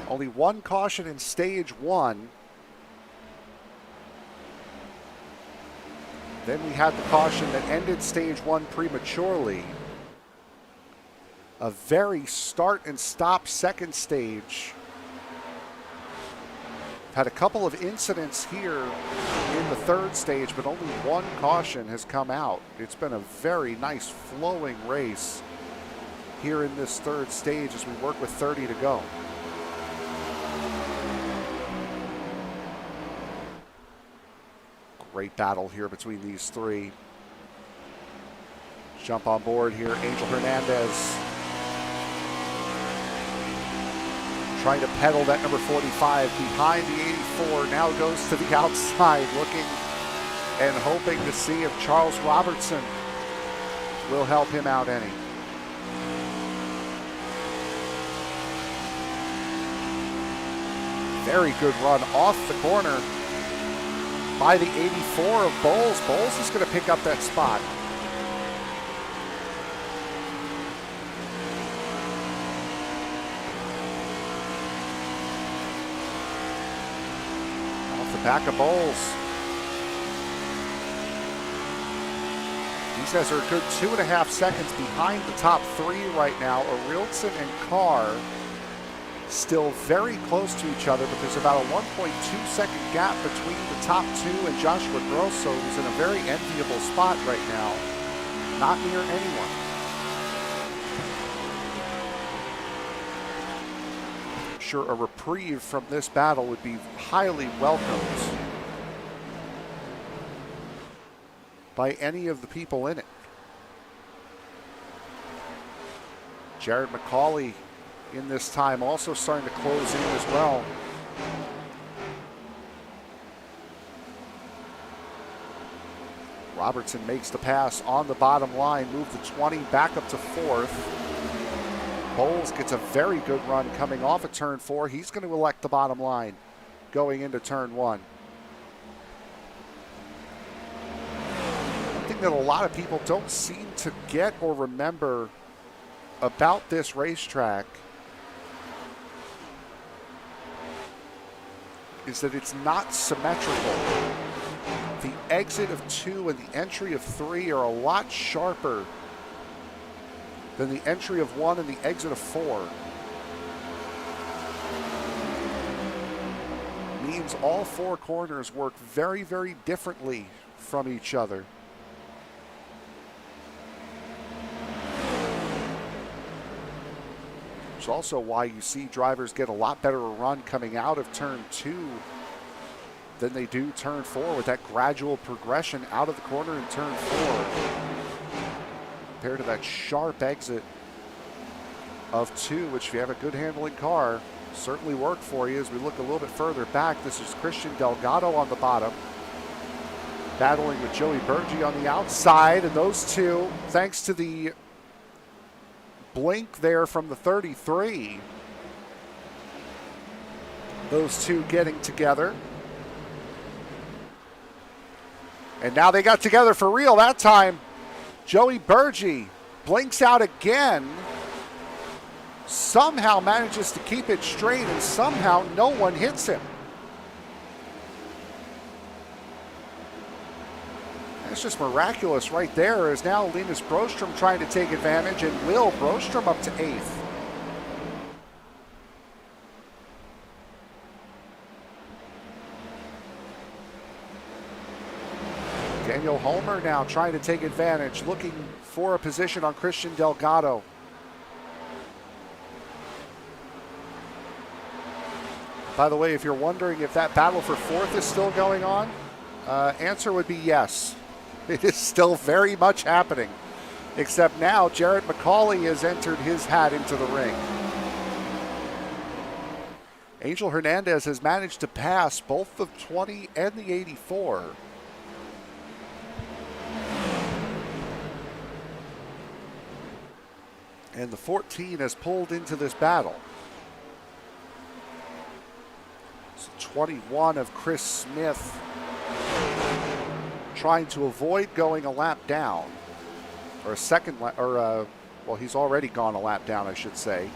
Only one caution in stage 1. Then we had the caution that ended stage 1 prematurely. A very start and stop second stage. Had a couple of incidents here in the 3rd stage, but only one caution has come out. It's been a very nice flowing race here in this 3rd stage as we work with 30 to go. Great battle here between these three. Jump on board here, Angel Hernandez. Trying to pedal that number 45 behind the 84. Now goes to the outside, looking and hoping to see if Charles Robertson will help him out any. Very good run off the corner by the 84 of Bowles. Bowles is going to pick up that spot. Off the back of Bowles. These guys are a good 2.5 seconds behind the top 3 right now. Arildsson and Carr still very close to each other, but there's about a 1.2 second gap between the top 2 and Joshua Grosso, who's in a very enviable spot right now, not near anyone. I'm sure a reprieve from this battle would be highly welcomed by any of the people in it. Jared McCauley in this time also starting to close in as well. Robertson makes the pass on the bottom line, move the 20 back up to 4th. Bowles gets a very good run coming off of turn 4. He's going to elect the bottom line going into turn 1. One thing that a lot of people don't seem to get or remember about this racetrack is that it's not symmetrical. The exit of 2 and the entry of 3 are a lot sharper than the entry of 1 and the exit of 4. means all four corners work very, very differently from each other. It's also why you see drivers get a lot better a run coming out of turn 2 than they do turn 4, with that gradual progression out of the corner in turn 4 compared to that sharp exit of 2, which if you have a good handling car, certainly work for you. As we look a little bit further back, this is Christian Delgado on the bottom, battling with Joey Berge on the outside, and those two, thanks to the blink there from the 33, those two getting together. And now they got together for real that time. Joey Berge blinks out again, somehow manages to keep it straight, and somehow no one hits him. It's just miraculous right there, as now Linus Broström trying to take advantage, and Will Broström up to 8th. Daniel Homer now trying to take advantage, looking for a position on Christian Delgado. By the way, if you're wondering if that battle for 4th is still going on, answer would be yes. It is still very much happening, except now Jarrett McCauley has entered his hat into the ring. Angel Hernandez has managed to pass both the 20 and the 84. And the 14 has pulled into this battle. So 21 of Chris Smith trying to avoid going a lap down, or a second lap, or well, he's already gone a lap down, I should say,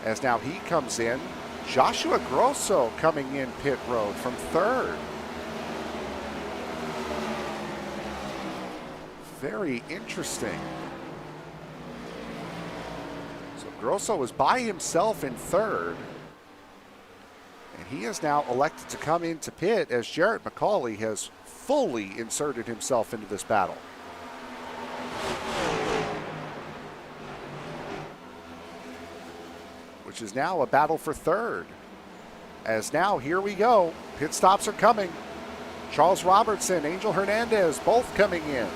as now he comes in. Joshua Grosso coming in pit road from 3rd. Very interesting. So Grosso was by himself in 3rd, and he has now elected to come into pit as Jarrett McCauley has fully inserted himself into this battle. Which is now a battle for 3rd. As now, here we go. Pit stops are coming. Charles Robertson, Angel Hernandez, both coming in.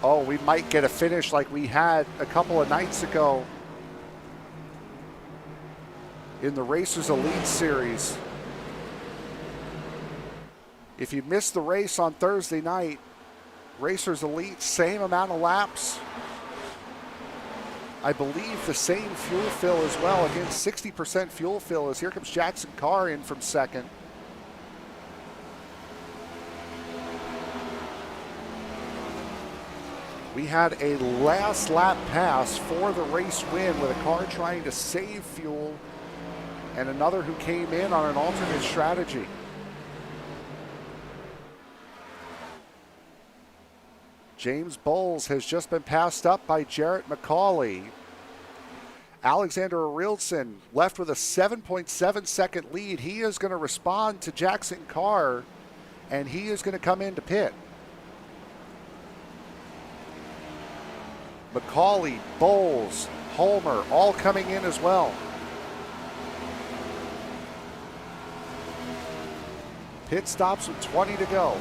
Oh, we might get a finish like we had a couple of nights ago in the Racers Elite Series. If you missed the race on Thursday night, Racers Elite, same amount of laps. I believe the same fuel fill as well. Again, 60% fuel fill, as here comes Jaxon Carr in from 2nd. We had a last lap pass for the race win with a car trying to save fuel and another who came in on an alternate strategy. James Bowles has just been passed up by Jarrett McCauley. Alexander Arildsson left with a 7.7 second lead. He is going to respond to Jaxon Carr, and he is going to come into pit. McCauley, Bowles, Homer, all coming in as well. Pit stops with 20 to go.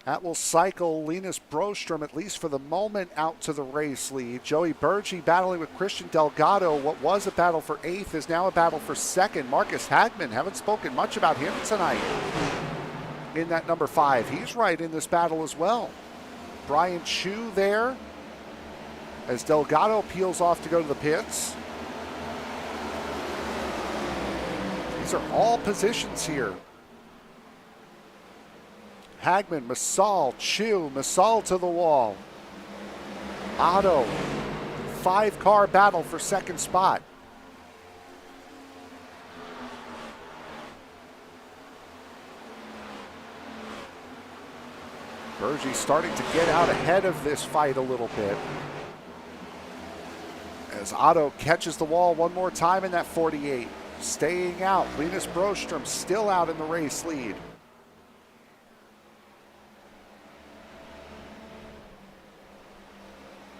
That will cycle Linus Broström, at least for the moment, out to the race lead. Joey Berge battling with Christian Delgado. What was a battle for 8th is now a battle for 2nd. Marcus Hagman, haven't spoken much about him tonight in that number 5. He's right in this battle as well. Brian Chu there as Delgado peels off to go to the pits. These are all positions here. Hagman, Massal, Chu, Massal to the wall. Otto, 5-car battle for 2nd spot. Berge starting to get out ahead of this fight a little bit. As Otto catches the wall one more time in that 48. Staying out. Linus Broström still out in the race lead.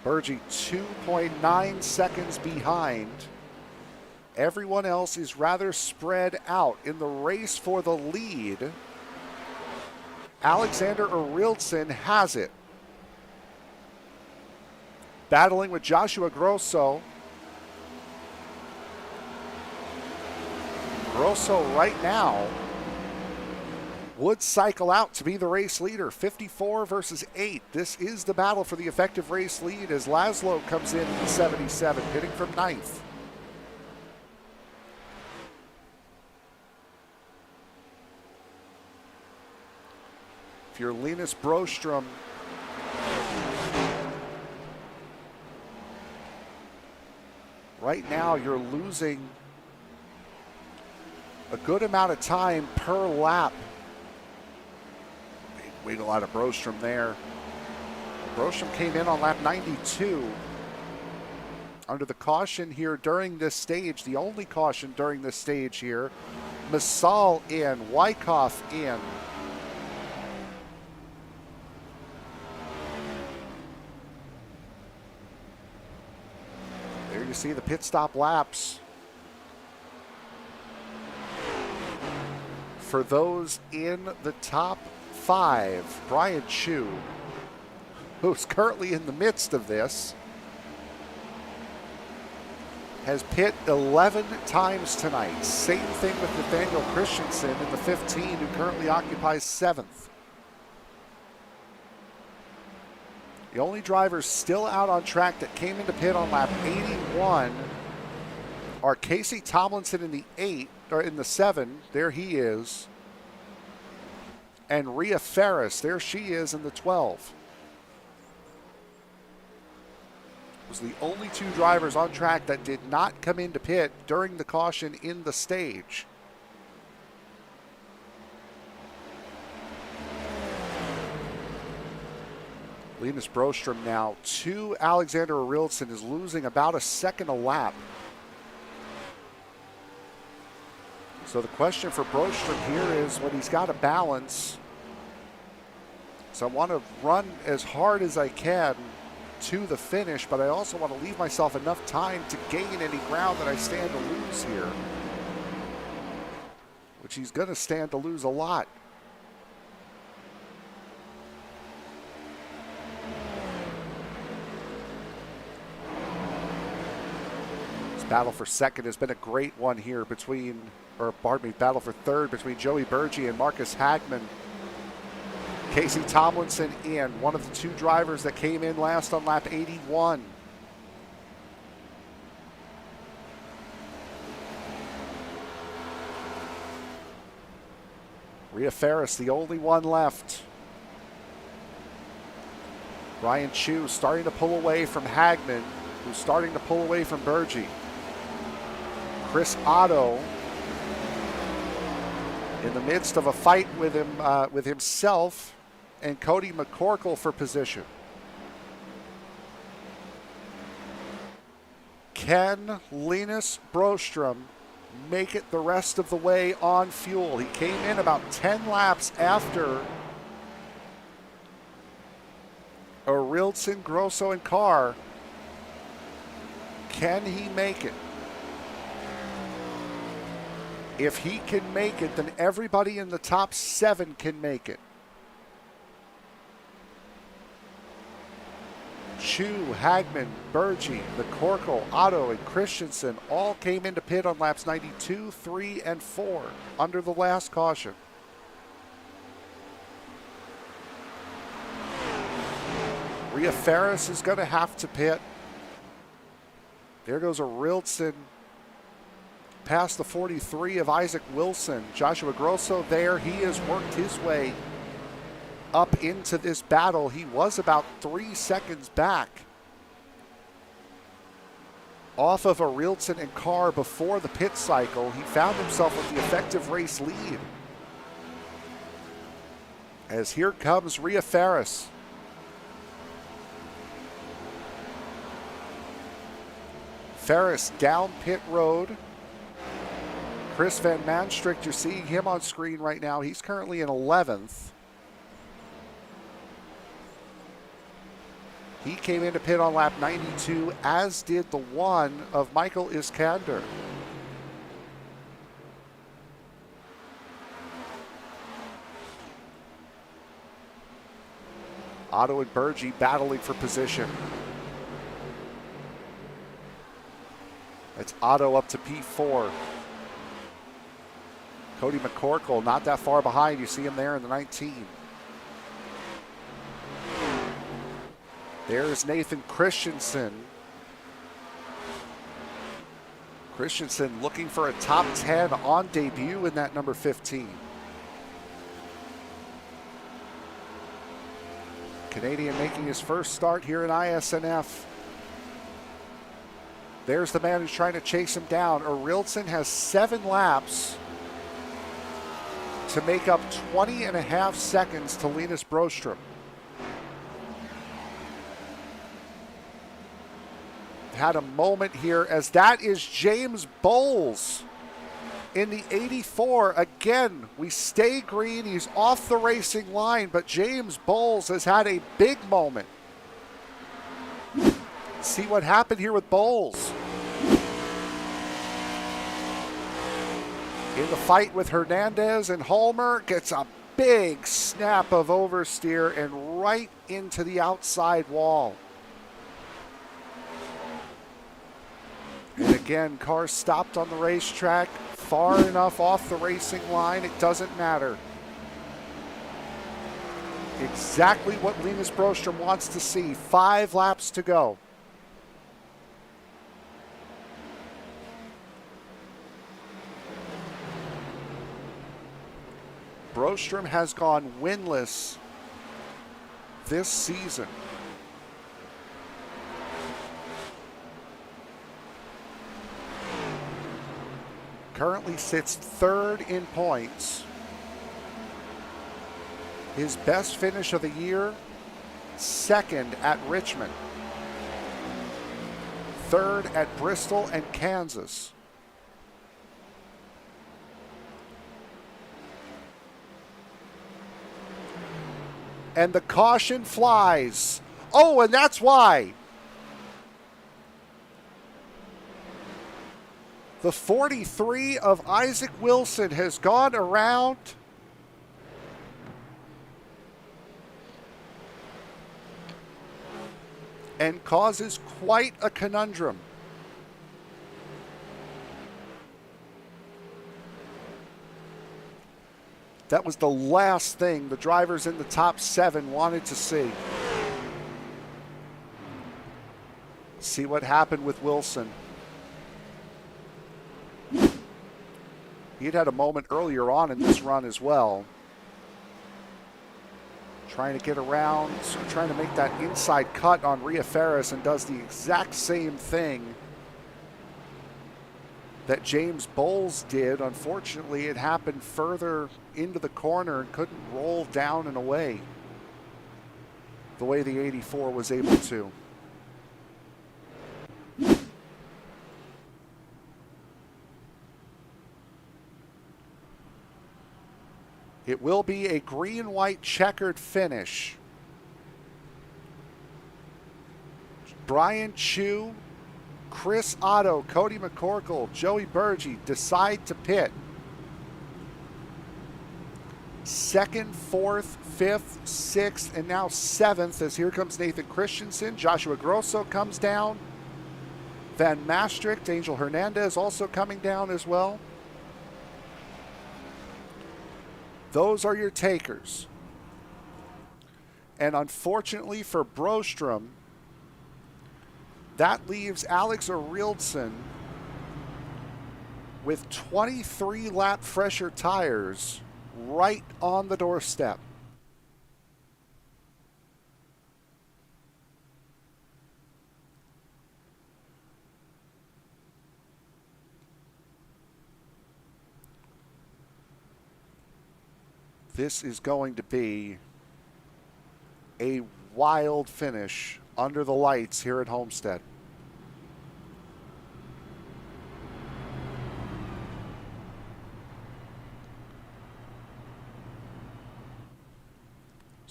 Berge 2.9 seconds behind. Everyone else is rather spread out. In the race for the lead, Alexander Arildsson has it. Battling with Joshua Grosso. Grosso right now would cycle out to be the race leader. 54 versus 8. This is the battle for the effective race lead as Laszlo comes in the 77, hitting from 9th. If you're Linus Broström, right now you're losing a good amount of time per lap. Wiggle out of Broström there. Broström came in on lap 92. Under the caution here during this stage, the only caution during this stage here, Massal in, Wyckoff in. There you see the pit stop laps. For those in the top 5, Brian Chu, who's currently in the midst of this, has pit 11 times tonight. Same thing with Nathaniel Christensen in the 15, who currently occupies 7th. The only drivers still out on track that came into pit on lap 81 are Casey Tomlinson in the 8, or in the 7, there he is, and Rhea Ferris, there she is in the 12. Was the only 2 drivers on track that did not come into pit during the caution in the stage. Linus Broström now to Alexander Arildsson is losing about a second a lap. So the question for Broström here is when he's got to balance. So I want to run as hard as I can to the finish, but I also want to leave myself enough time to gain any ground that I stand to lose here. Which he's going to stand to lose a lot. This battle for second has been a great one here between, or pardon me, battle for third between Joey Berge and Marcus Hagman. Casey Tomlinson in, one of the 2 drivers that came in last on lap 81. Rhea Ferris, the only one left. Brian Chu starting to pull away from Hagman, who's starting to pull away from Berge. Chris Otto in the midst of a fight with him, with himself and Cody McCorkle for position. Can Linus Broström make it the rest of the way on fuel? He came in about 10 laps after Arildsson, Grosso, and Carr. Can he make it? If he can make it, then everybody in the top 7 can make it. Chu, Hagman, Berge, McCorkle, Otto, and Christensen all came into pit on laps 92, 3, and 4 under the last caution. Rhea Ferris is going to have to pit. There goes Arildsson past the 43 of Isaac Wilson. Joshua Grosso there. He has worked his way up into this battle. He was about 3 seconds back off of Arildsson and Carr before the pit cycle. He found himself with the effective race lead. As here comes Rhea Ferris. Ferris down pit road. Chris Van Manstricht, you're seeing him on screen right now. He's currently in 11th. He came into pit on lap 92, as did the one of Michael Iskander. Otto and Burgee battling for position. It's Otto up to P4. Cody McCorkle not that far behind. You see him there in the 19. There's Nathan Christensen. Christensen looking for a top 10 on debut in that number 15. Canadian making his first start here in iSNF. There's the man who's trying to chase him down. Arildsson has 7 laps to make up 20.5 seconds to Linus Broström. Had a moment here as that is James Bowles in the 84. Again, we stay green. He's off the racing line, but James Bowles has had a big moment. See what happened here with Bowles. In the fight with Hernandez and Holmer, gets a big snap of oversteer and right into the outside wall. And again, Carr stopped on the racetrack, far enough off the racing line, it doesn't matter. Exactly what Linus Broström wants to see. 5 laps to go. Broström has gone winless this season. Currently sits 3rd in points. His best finish of the year, 2nd at Richmond. 3rd at Bristol and Kansas. And the caution flies. Oh, and that's why. The 43 of Isaac Wilson has gone around. And causes quite a conundrum. That was the last thing the drivers in the top 7 wanted to see. See what happened with Wilson. He'd had a moment earlier on in this run as well. Trying to get around, trying to make that inside cut on Ria Ferris, and does the exact same thing that James Bowles did. Unfortunately, it happened further into the corner and couldn't roll down and away the way the 84 was able to. It will be a green-white checkered finish. Brian Chu, Chris Otto, Cody McCorkle, Joey Burgee decide to pit. 2nd, 4th, 5th, 6th, and now 7th as here comes Nathan Christensen. Joshua Grosso comes down. Van Maastricht, Angel Hernandez also coming down as well. Those are your takers. And unfortunately for Broström, that leaves Alex Arildsson with 23 lap fresher tires right on the doorstep. This is going to be a wild finish under the lights here at Homestead.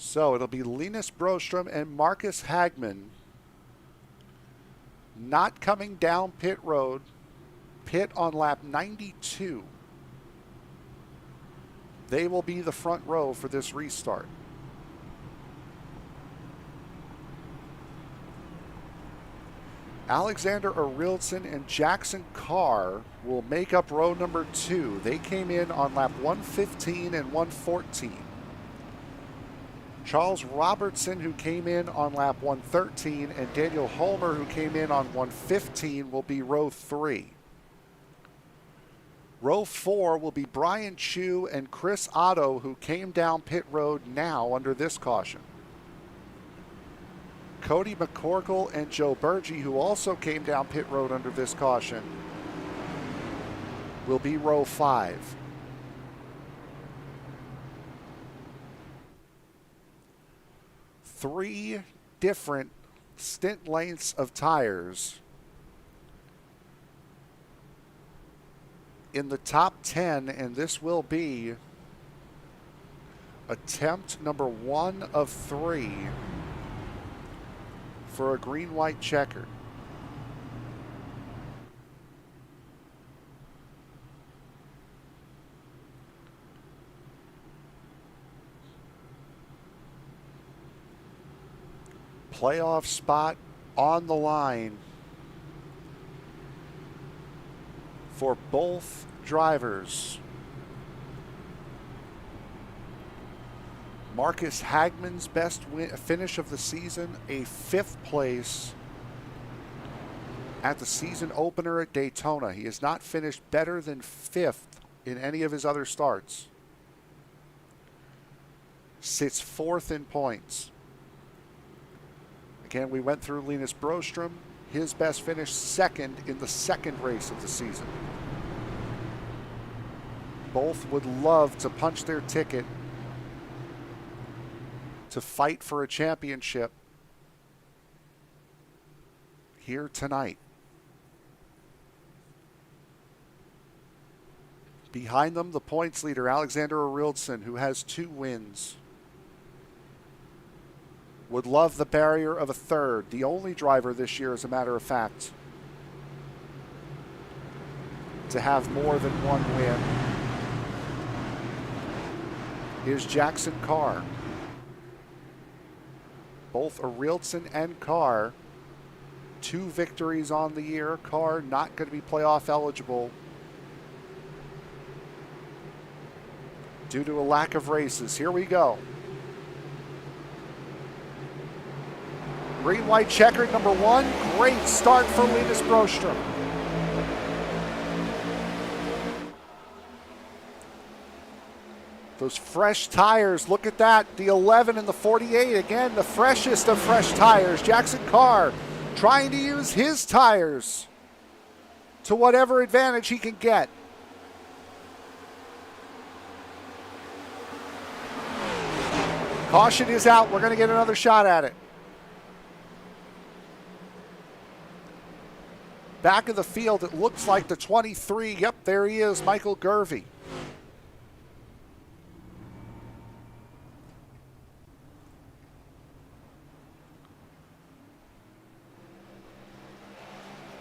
So it'll be Linus Broström and Marcus Hagman not coming down pit road. Pit on lap 92. They will be the front row for this restart. Alexander Arildsson and Jaxon Carr will make up row number 2. They came in on lap 115 and 114. Charles Robertson, who came in on lap 113, and Daniel Homer, who came in on 115, will be row 3. Row 4 will be Brian Chu and Chris Otto, who came down pit road now under this caution. Cody McCorkle and Joe Burgee, who also came down pit road under this caution, will be row 5. Three different stint lengths of tires in the top 10, and this will be attempt number 1 of 3 for a green-white checker. Playoff spot on the line for both drivers. Marcus Hagman's best finish of the season, a 5th place at the season opener at Daytona. He has not finished better than 5th in any of his other starts. Sits 4th in points. Again, we went through Linus Broström. His best finish 2nd in the 2nd race of the season. Both would love to punch their ticket to fight for a championship here tonight. Behind them, the points leader, Alexander Arildsson, who has 2 wins. Would love the barrier of a 3rd. The only driver this year, as a matter of fact, to have more than 1 win is Jaxon Carr. Both Arildsson and Carr, 2 victories on the year. Carr not going to be playoff eligible due to a lack of races. Here we go. Green-white checkered number 1. Great start for Linus Broström. Those fresh tires, look at that. The 11 and the 48, again, the freshest of fresh tires. Jaxon Carr trying to use his tires to whatever advantage he can get. Caution is out. We're going to get another shot at it. Back of the field, it looks like the 23. Yep, there he is, Michael Gervey.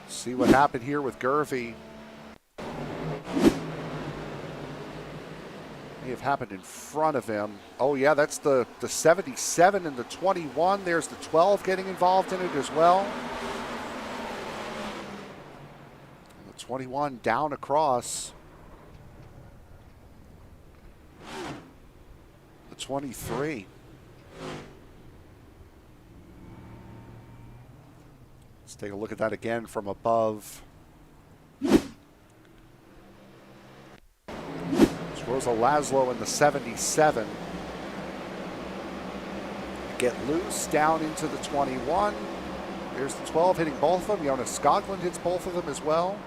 See what happened here with Gervey. May have happened in front of him. Oh yeah, that's the 77 and the 21. There's the 12 getting involved in it as well. 21 down across. The 23. Let's take a look at that again from above. It's Rosa Laszlo in the 77. Get loose down into the 21. There's the 12 hitting both of them. Jonas Skoglund hits both of them as well.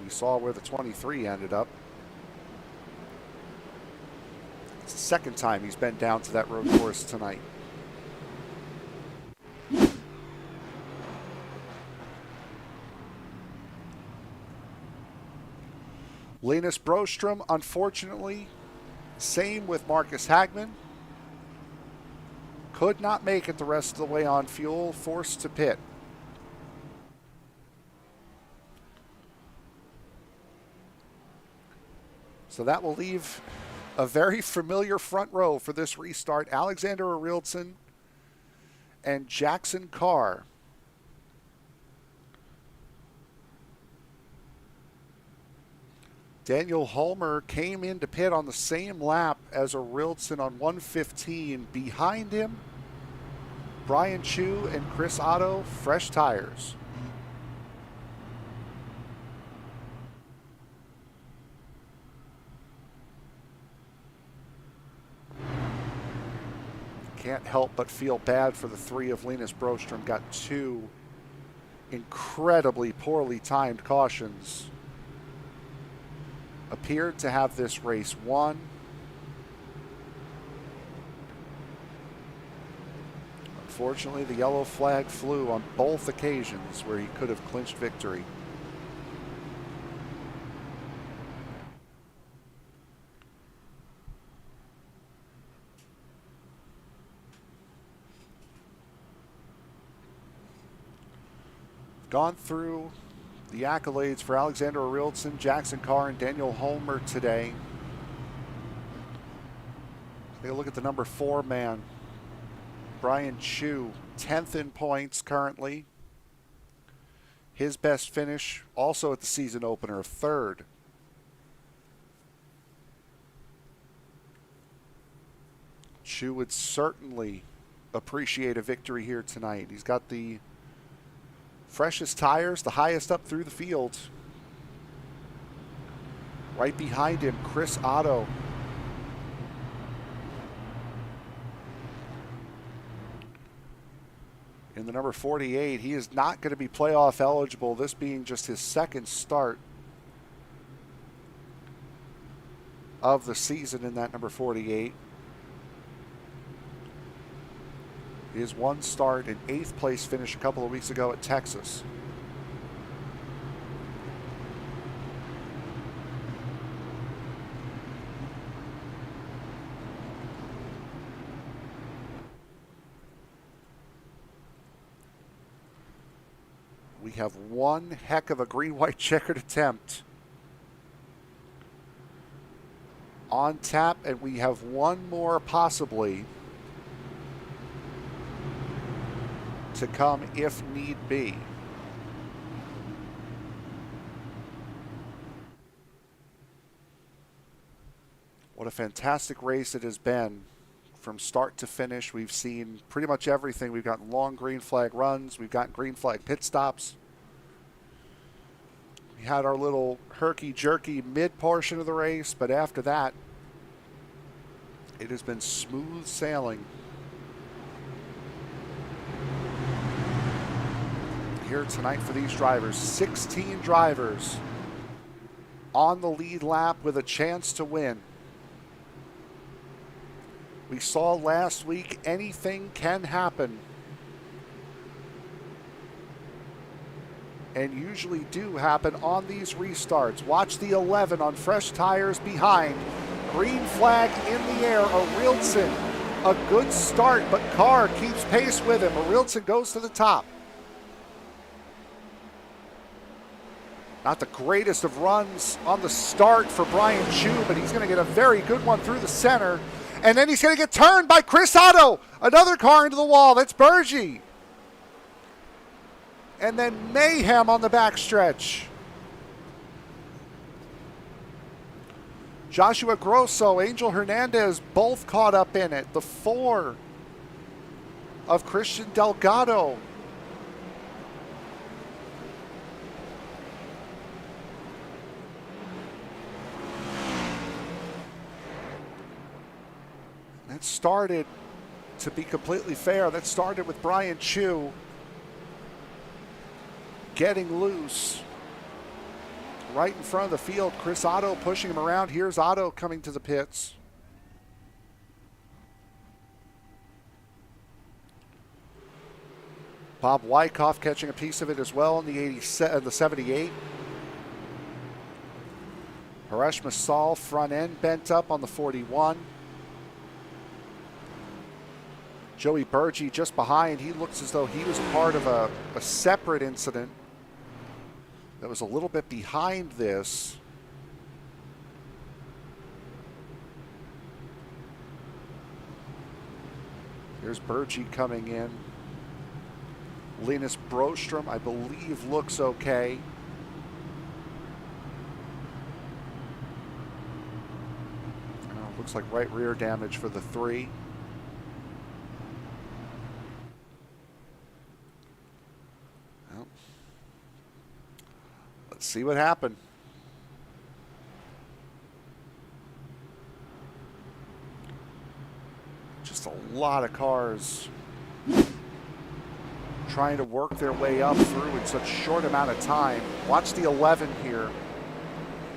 We saw where the 23 ended up. It's the 2nd time he's been down to that road course tonight. Linus Broström, unfortunately, Same with Marcus Hagman. Could not make it the rest of the way on fuel, forced to pit. So that will leave a very familiar front row for this restart. Alexander Arildsson and Jaxon Carr. Daniel Holmer came into pit on the same lap as Arildsson on 115. Behind him, Brian Chu and Chris Otto, fresh tires. Can't help but feel bad for the three of Linus Broström. Got two incredibly poorly timed cautions. Appeared to have this race won. Unfortunately, the yellow flag flew on both occasions where he could have clinched victory. Gone through the accolades for Alexander Arildsson, Jaxon Carr, and Daniel Holmer today. Take a look at the number 4 man, Brian Chu, 10th in points currently. His best finish, also at the season opener, 3rd. Chu would certainly appreciate a victory here tonight. He's got the freshest tires, the highest up through the field. Right behind him, Chris Otto. In the number 48, he is not going to be playoff eligible, this being just his second start of the season in that number 48. His one start and 8th place finish a couple of weeks ago at Texas. We have one heck of a green-white checkered attempt on tap, and we have one more possibly to come if need be. What a fantastic race it has been from start to finish. We've seen pretty much everything. We've gotten long green flag runs. We've gotten green flag pit stops. We had our little herky-jerky mid portion of the race, but after that, it has been smooth sailing. Here tonight for these drivers. 16 drivers on the lead lap with a chance to win. We saw last week anything can happen, and usually do happen on these restarts. Watch the 11 on fresh tires behind. Green flag in the air. Arildsson, a good start, but Carr keeps pace with him. Arildsson goes to the top. Not the greatest of runs on the start for Brian Chu, but he's going to get a very good one through the center. And then he's going to get turned by Chris Otto. Another car into the wall. That's Bergie. And then mayhem on the backstretch. Joshua Grosso, Angel Hernandez, both caught up in it. The 4 of Christian Delgado. That started, to be completely fair, that started with Brian Chu getting loose right in front of the field. Chris Otto pushing him around. Here's Otto coming to the pits. Bob Wyckoff catching a piece of it as well in the 78. Paresh Masal front end bent up on the 41. Joey Burgee just behind. He looks as though he was a part of a separate incident that was a little bit behind this. Here's Burgee coming in. Linus Broström, I believe, looks okay. Looks like right rear damage for the 3. Well, let's see what happened. Just a lot of cars trying to work their way up through in such a short amount of time. Watch the 11 here.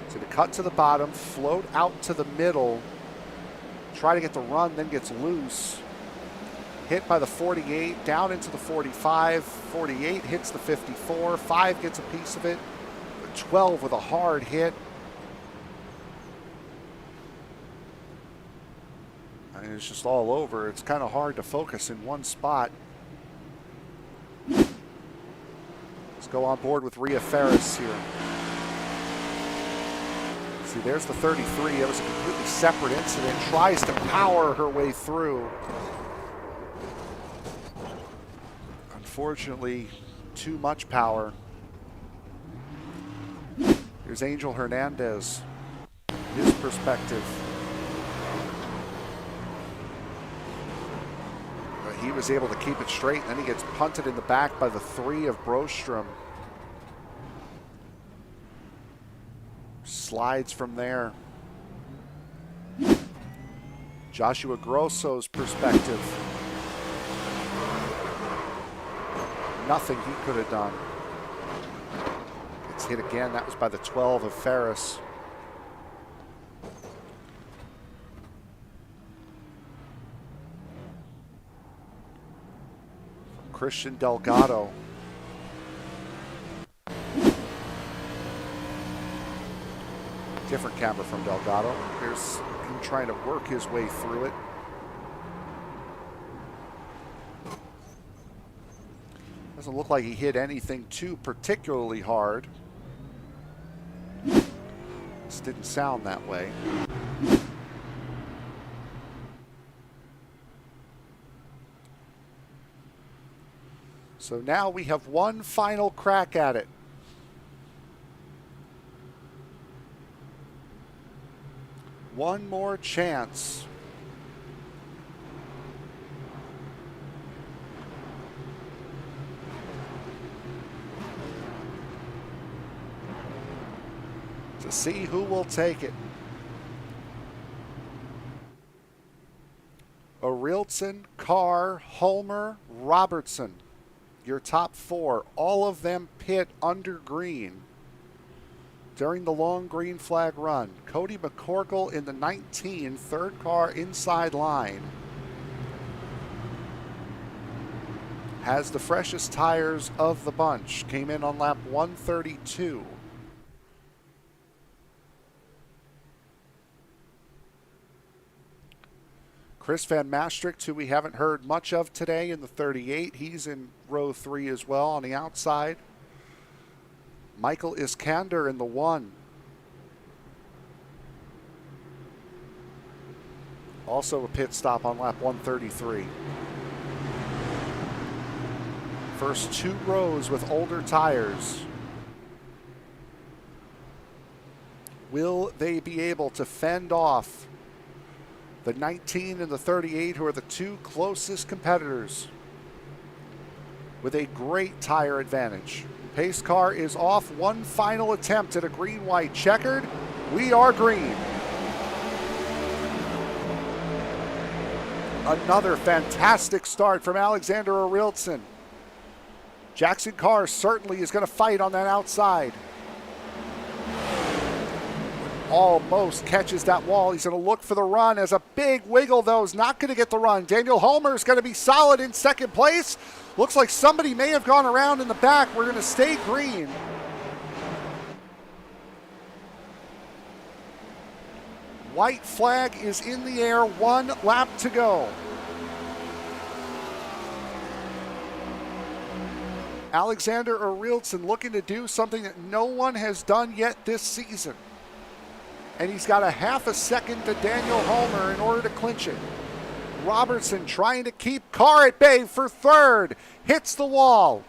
It's going to cut to the bottom, float out to the middle, try to get the run, then gets loose. Hit by the 48, down into the 45. 48 hits the 54. 5 gets a piece of it. The 12 with a hard hit. I mean, it's just all over. It's kind of hard to focus in one spot. Let's go on board with Rhea Ferris here. See, there's the 33. It was a completely separate incident. Tries to power her way through. Unfortunately, too much power. Here's Angel Hernandez. His perspective. But he was able to keep it straight, and then he gets punted in the back by the 3 of Broström. Slides from there. Joshua Grosso's perspective. Nothing he could have done. Gets hit again. That was by the 12 of Ferris. From Christian Delgado. Different camera from Delgado. Here's him trying to work his way through it. Doesn't look like he hit anything too particularly hard. This didn't sound that way. So now we have one final crack at it. One more chance. To see who will take it. Arildsson, Carr, Holmer, Robertson. Your top 4. All of them pit under green during the long green flag run. Cody McCorkle in the 19, third car inside line. Has the freshest tires of the bunch. Came in on lap 132. Chris Van Maastricht, who we haven't heard much of today, in the 38. He's in row 3 as well on the outside. Michael Iskander in the 1. Also a pit stop on lap 133. First 2 rows with older tires. Will they be able to fend off the 19 and the 38, who are the 2 closest competitors, with a great tire advantage? Pace car is off. One final attempt at a green-white checkered. We are green. Another fantastic start from Alexander Arildsson. Jaxon Carr certainly is going to fight on that outside. Almost catches that wall. He's going to look for the run. As a big wiggle, though, is not going to get the run. Daniel Holmer is going to be solid in second place. Looks like somebody may have gone around in the back. We're going to stay green. white flag is in the air, 1 lap to go. Alexander Arildsson looking to do something that no one has done yet this season. And he's got a half a second to Daniel Homer in order to clinch it. Robertson trying to keep Carr at bay for third. Hits the wall.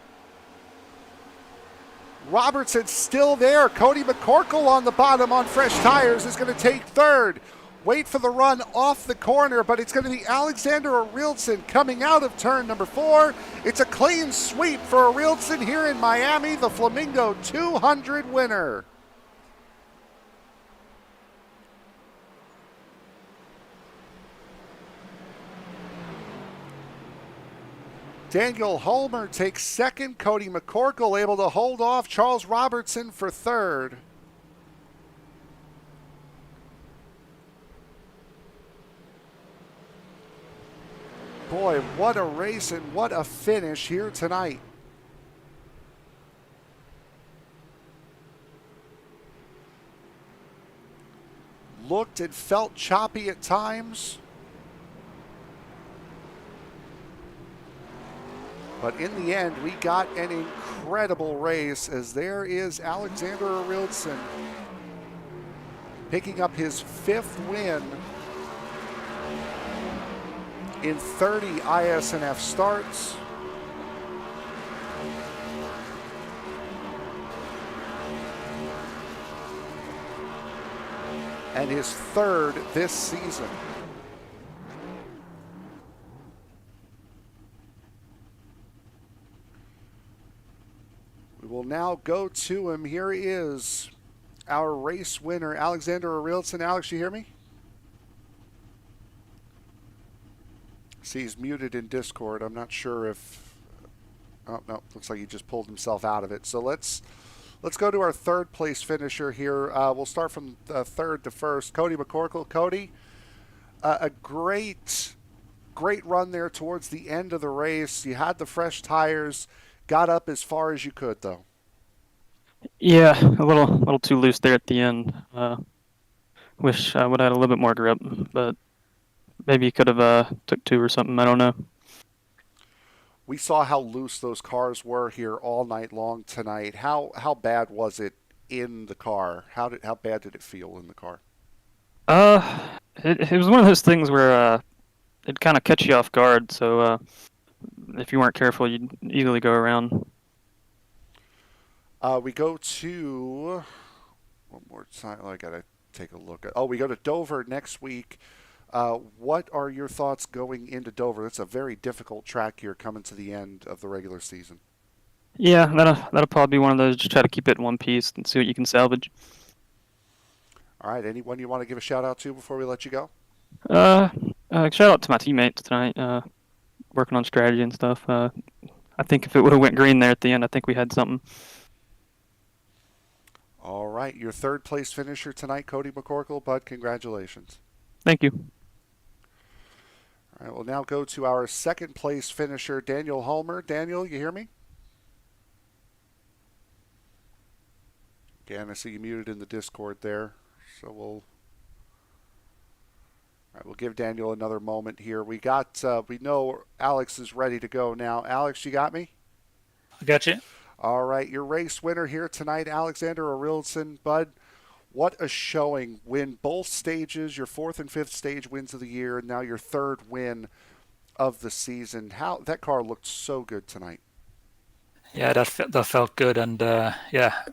Robertson still there. Cody McCorkle on the bottom on fresh tires is going to take third. Wait for the run off the corner, but it's going to be Alexander Arildsson coming out of turn number 4. It's a clean sweep for Arildsson here in Miami, the Flamingo 200 winner. Daniel Homer takes second. Cody McCorkle able to hold off Charles Robertson for third. Boy, what a race and what a finish here tonight. Looked and felt choppy at times. But in the end, we got an incredible race as there is Alexander Arildsson picking up his 5th win in 30 iSNF starts. And his 3rd this season. We will now go to him. Here he is, our race winner, Alexander Arildsson. Alex, you hear me? See, he's muted in Discord. I'm not sure if... Oh, no, looks like he just pulled himself out of it. So let's go to our 3rd place finisher here. We'll start from 3rd to 1st. Cody McCorkle. Cody, a great run there towards the end of the race. You had the fresh tires. Got up as far as you could, though. Yeah, a little too loose there at the end. Wish I would have had a little bit more grip, but maybe you could have took 2 or something. I don't know. We saw how loose those cars were here all night long tonight. How bad was it in the car? How bad did it feel in the car? It was one of those things where it kind of catch you off guard. So if you weren't careful, you'd easily go around. We go to one more time. I gotta take a look at. We go to Dover next week. What are your thoughts going into Dover? It's a very difficult track here coming to the end of the regular season. Yeah, that'll probably be one of those. Just try to keep it in one piece and see what you can salvage. All right. Anyone you want to give a shout out to before we let you go? Shout out to my teammates tonight. Working on strategy and stuff. I think if it would have went green there at the end, I think we had something. All right. Your 3rd place finisher tonight, Cody McCorkle. Bud, congratulations. Thank you. All right. We'll now go to our 2nd place finisher, Daniel Homer. Daniel, you hear me? Again, I see you muted in the Discord there. So we'll give Daniel another moment here. We know Alex is ready to go now. Alex, you got me? I got you. All right, your race winner here tonight, Alexander Arildsson. Bud, what a showing. Win both stages, your 4th and 5th stage wins of the year, and now your 3rd win of the season. That car looked so good tonight. Yeah, that felt good, and I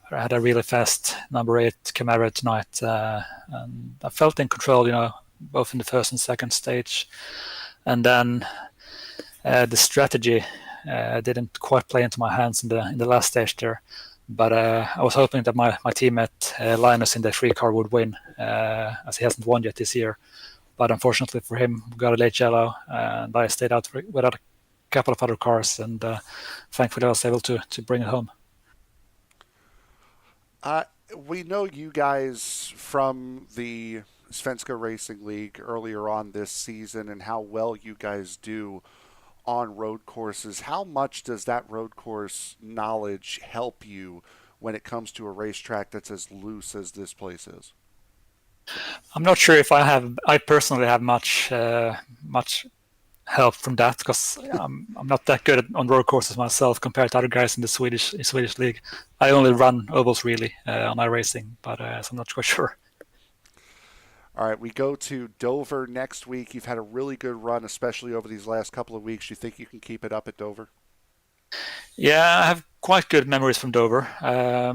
had a really fast number 8 Camaro tonight, and I felt in control, both in the 1st and 2nd stage, and then the strategy didn't quite play into my hands in the last stage there, but I was hoping that my teammate Linus in the 3 car would win, as he hasn't won yet this year, but unfortunately for him, we got a late yellow, and I stayed out without a couple of other cars, and thankfully I was able to bring it home. We know you guys from the Svenska Racing League earlier on this season and how well you guys do on road courses. How much does that road course knowledge help you when it comes to a racetrack that's as loose as this place is? I'm not sure if I personally have much help from that, because I'm not that good on road courses myself compared to other guys in the Swedish league. I only run ovals really on iRacing, but so I'm not quite sure. All right, we go to Dover next week. You've had a really good run, especially over these last couple of weeks. You think you can keep it up at Dover? Yeah, I have quite good memories from Dover. I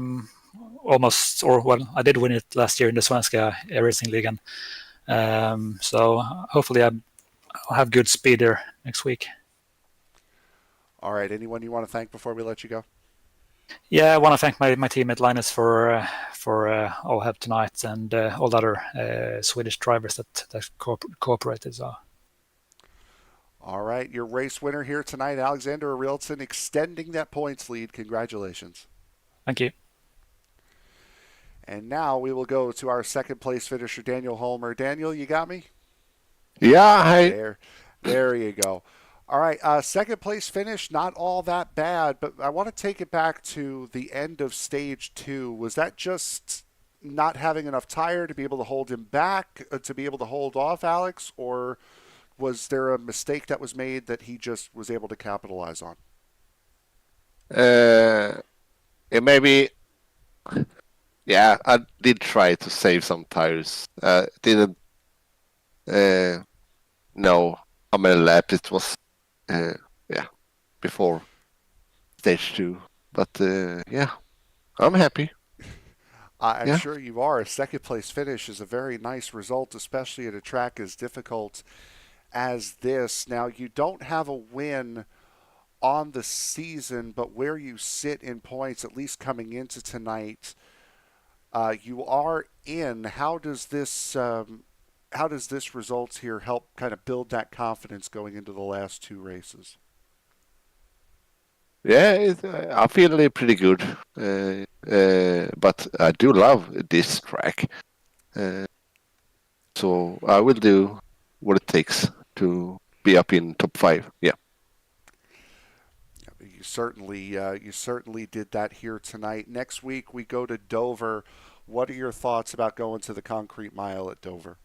did win it last year in the Svenska iRacing League. So hopefully I'll have good speed there next week. All right, anyone you want to thank before we let you go? Yeah, I want to thank my teammate Linus for all help tonight, and all the other Swedish drivers that cooperated. So. All right, your race winner here tonight, Alexander Arildsson, extending that points lead. Congratulations. Thank you. And now we will go to our second place finisher, Daniel Holmer. Daniel, you got me? Yeah, hi. There you go. All right, second place finish, not all that bad, but I want to take it back to the end of stage 2. Was that just not having enough tire to be able to hold him back, to be able to hold off Alex, or was there a mistake that was made that he just was able to capitalize on? It maybe, yeah, I did try to save some tires. Didn't know how many laps it was, before stage 2. But yeah, I'm happy. I'm sure you are. A second place finish is a very nice result, especially at a track as difficult as this. Now, you don't have a win on the season, but where you sit in points, at least coming into tonight, you are in. How does this result here help kind of build that confidence going into the last 2 races? Yeah, I feel pretty good. But I do love this track. So I will do what it takes to be up in top 5. Yeah. You certainly did that here tonight. Next week we go to Dover. What are your thoughts about going to the concrete mile at Dover?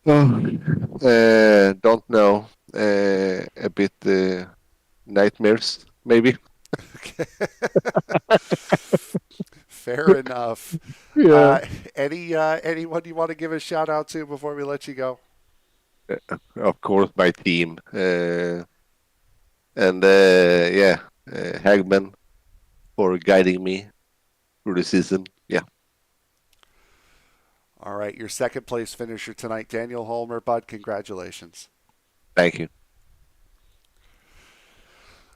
Don't know. A bit nightmares, maybe. Fair enough. Yeah. Anyone you want to give a shout out to before we let you go? Of course, my team. Hagman for guiding me through the season. Yeah. All right, your second place finisher tonight, Daniel Holmer. Bud, congratulations. Thank you.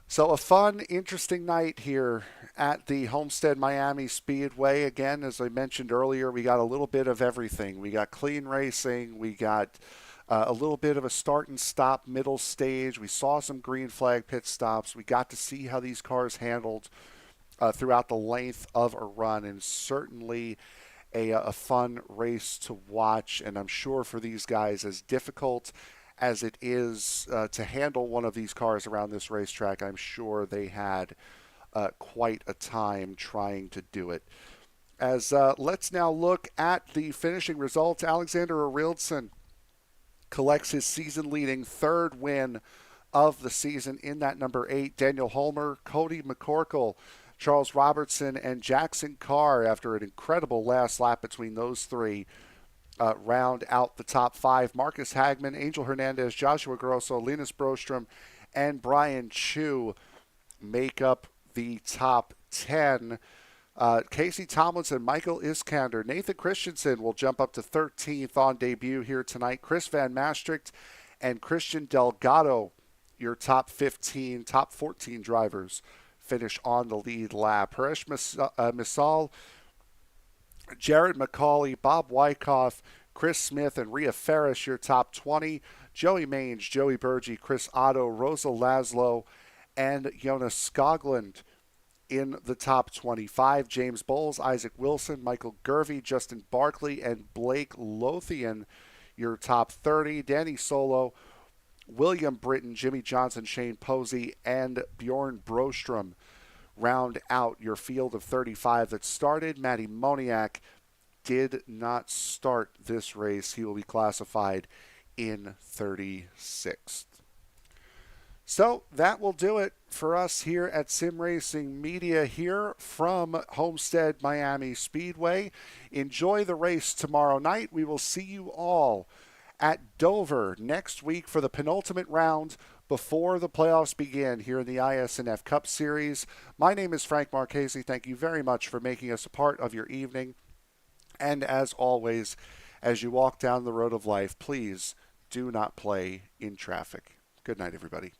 So a fun, interesting night here at the Homestead-Miami Speedway. Again, as I mentioned earlier, we got a little bit of everything. We got clean racing. We got a little bit of a start and stop middle stage. We saw some green flag pit stops. We got to see how these cars handled throughout the length of a run, and certainly a fun race to watch. And I'm sure for these guys, as difficult as it is to handle one of these cars around this racetrack, I'm sure they had quite a time trying to do it. As let's now look at the finishing results. Alexander Arildsson collects his season-leading 3rd win of the season in that number 8. Daniel Holmer, Cody McCorkle, Charles Robertson, and Jaxon Carr, after an incredible last lap between those 3, round out the top 5. Marcus Hagman, Angel Hernandez, Joshua Grosso, Linus Brostrom, and Brian Chu make up the top 10. Casey Tomlinson, Michael Iskander, Nathan Christensen will jump up to 13th on debut here tonight. Chris Van Maastricht and Christian Delgado, your top 14 drivers, finish on the lead lap. Paresh Misal, Jared McCauley, Bob Wyckoff, Chris Smith, and Rhea Ferris, your top 20. Joey Mange, Joey Burgee, Chris Otto, Rosa Laszlo, and Jonas Skoglund in the top 25. James Bowles, Isaac Wilson, Michael Gervey, Justin Barkley, and Blake Lothian, your top 30. Danny Sollo, William Britton, Jimmy Johnson, Shane Posey, and Bjorn Brostrom round out your field of 35 that started. Matty Moniak did not start this race. He will be classified in 36th. So that will do it for us here at Sim Racing Media here from Homestead-Miami Speedway. Enjoy the race tomorrow night. We will see you all at Dover next week for the penultimate round before the playoffs begin here in the iSNF Cup Series. My name is Frank Marchese. Thank you very much for making us a part of your evening. And as always, as you walk down the road of life, please do not play in traffic. Good night, everybody.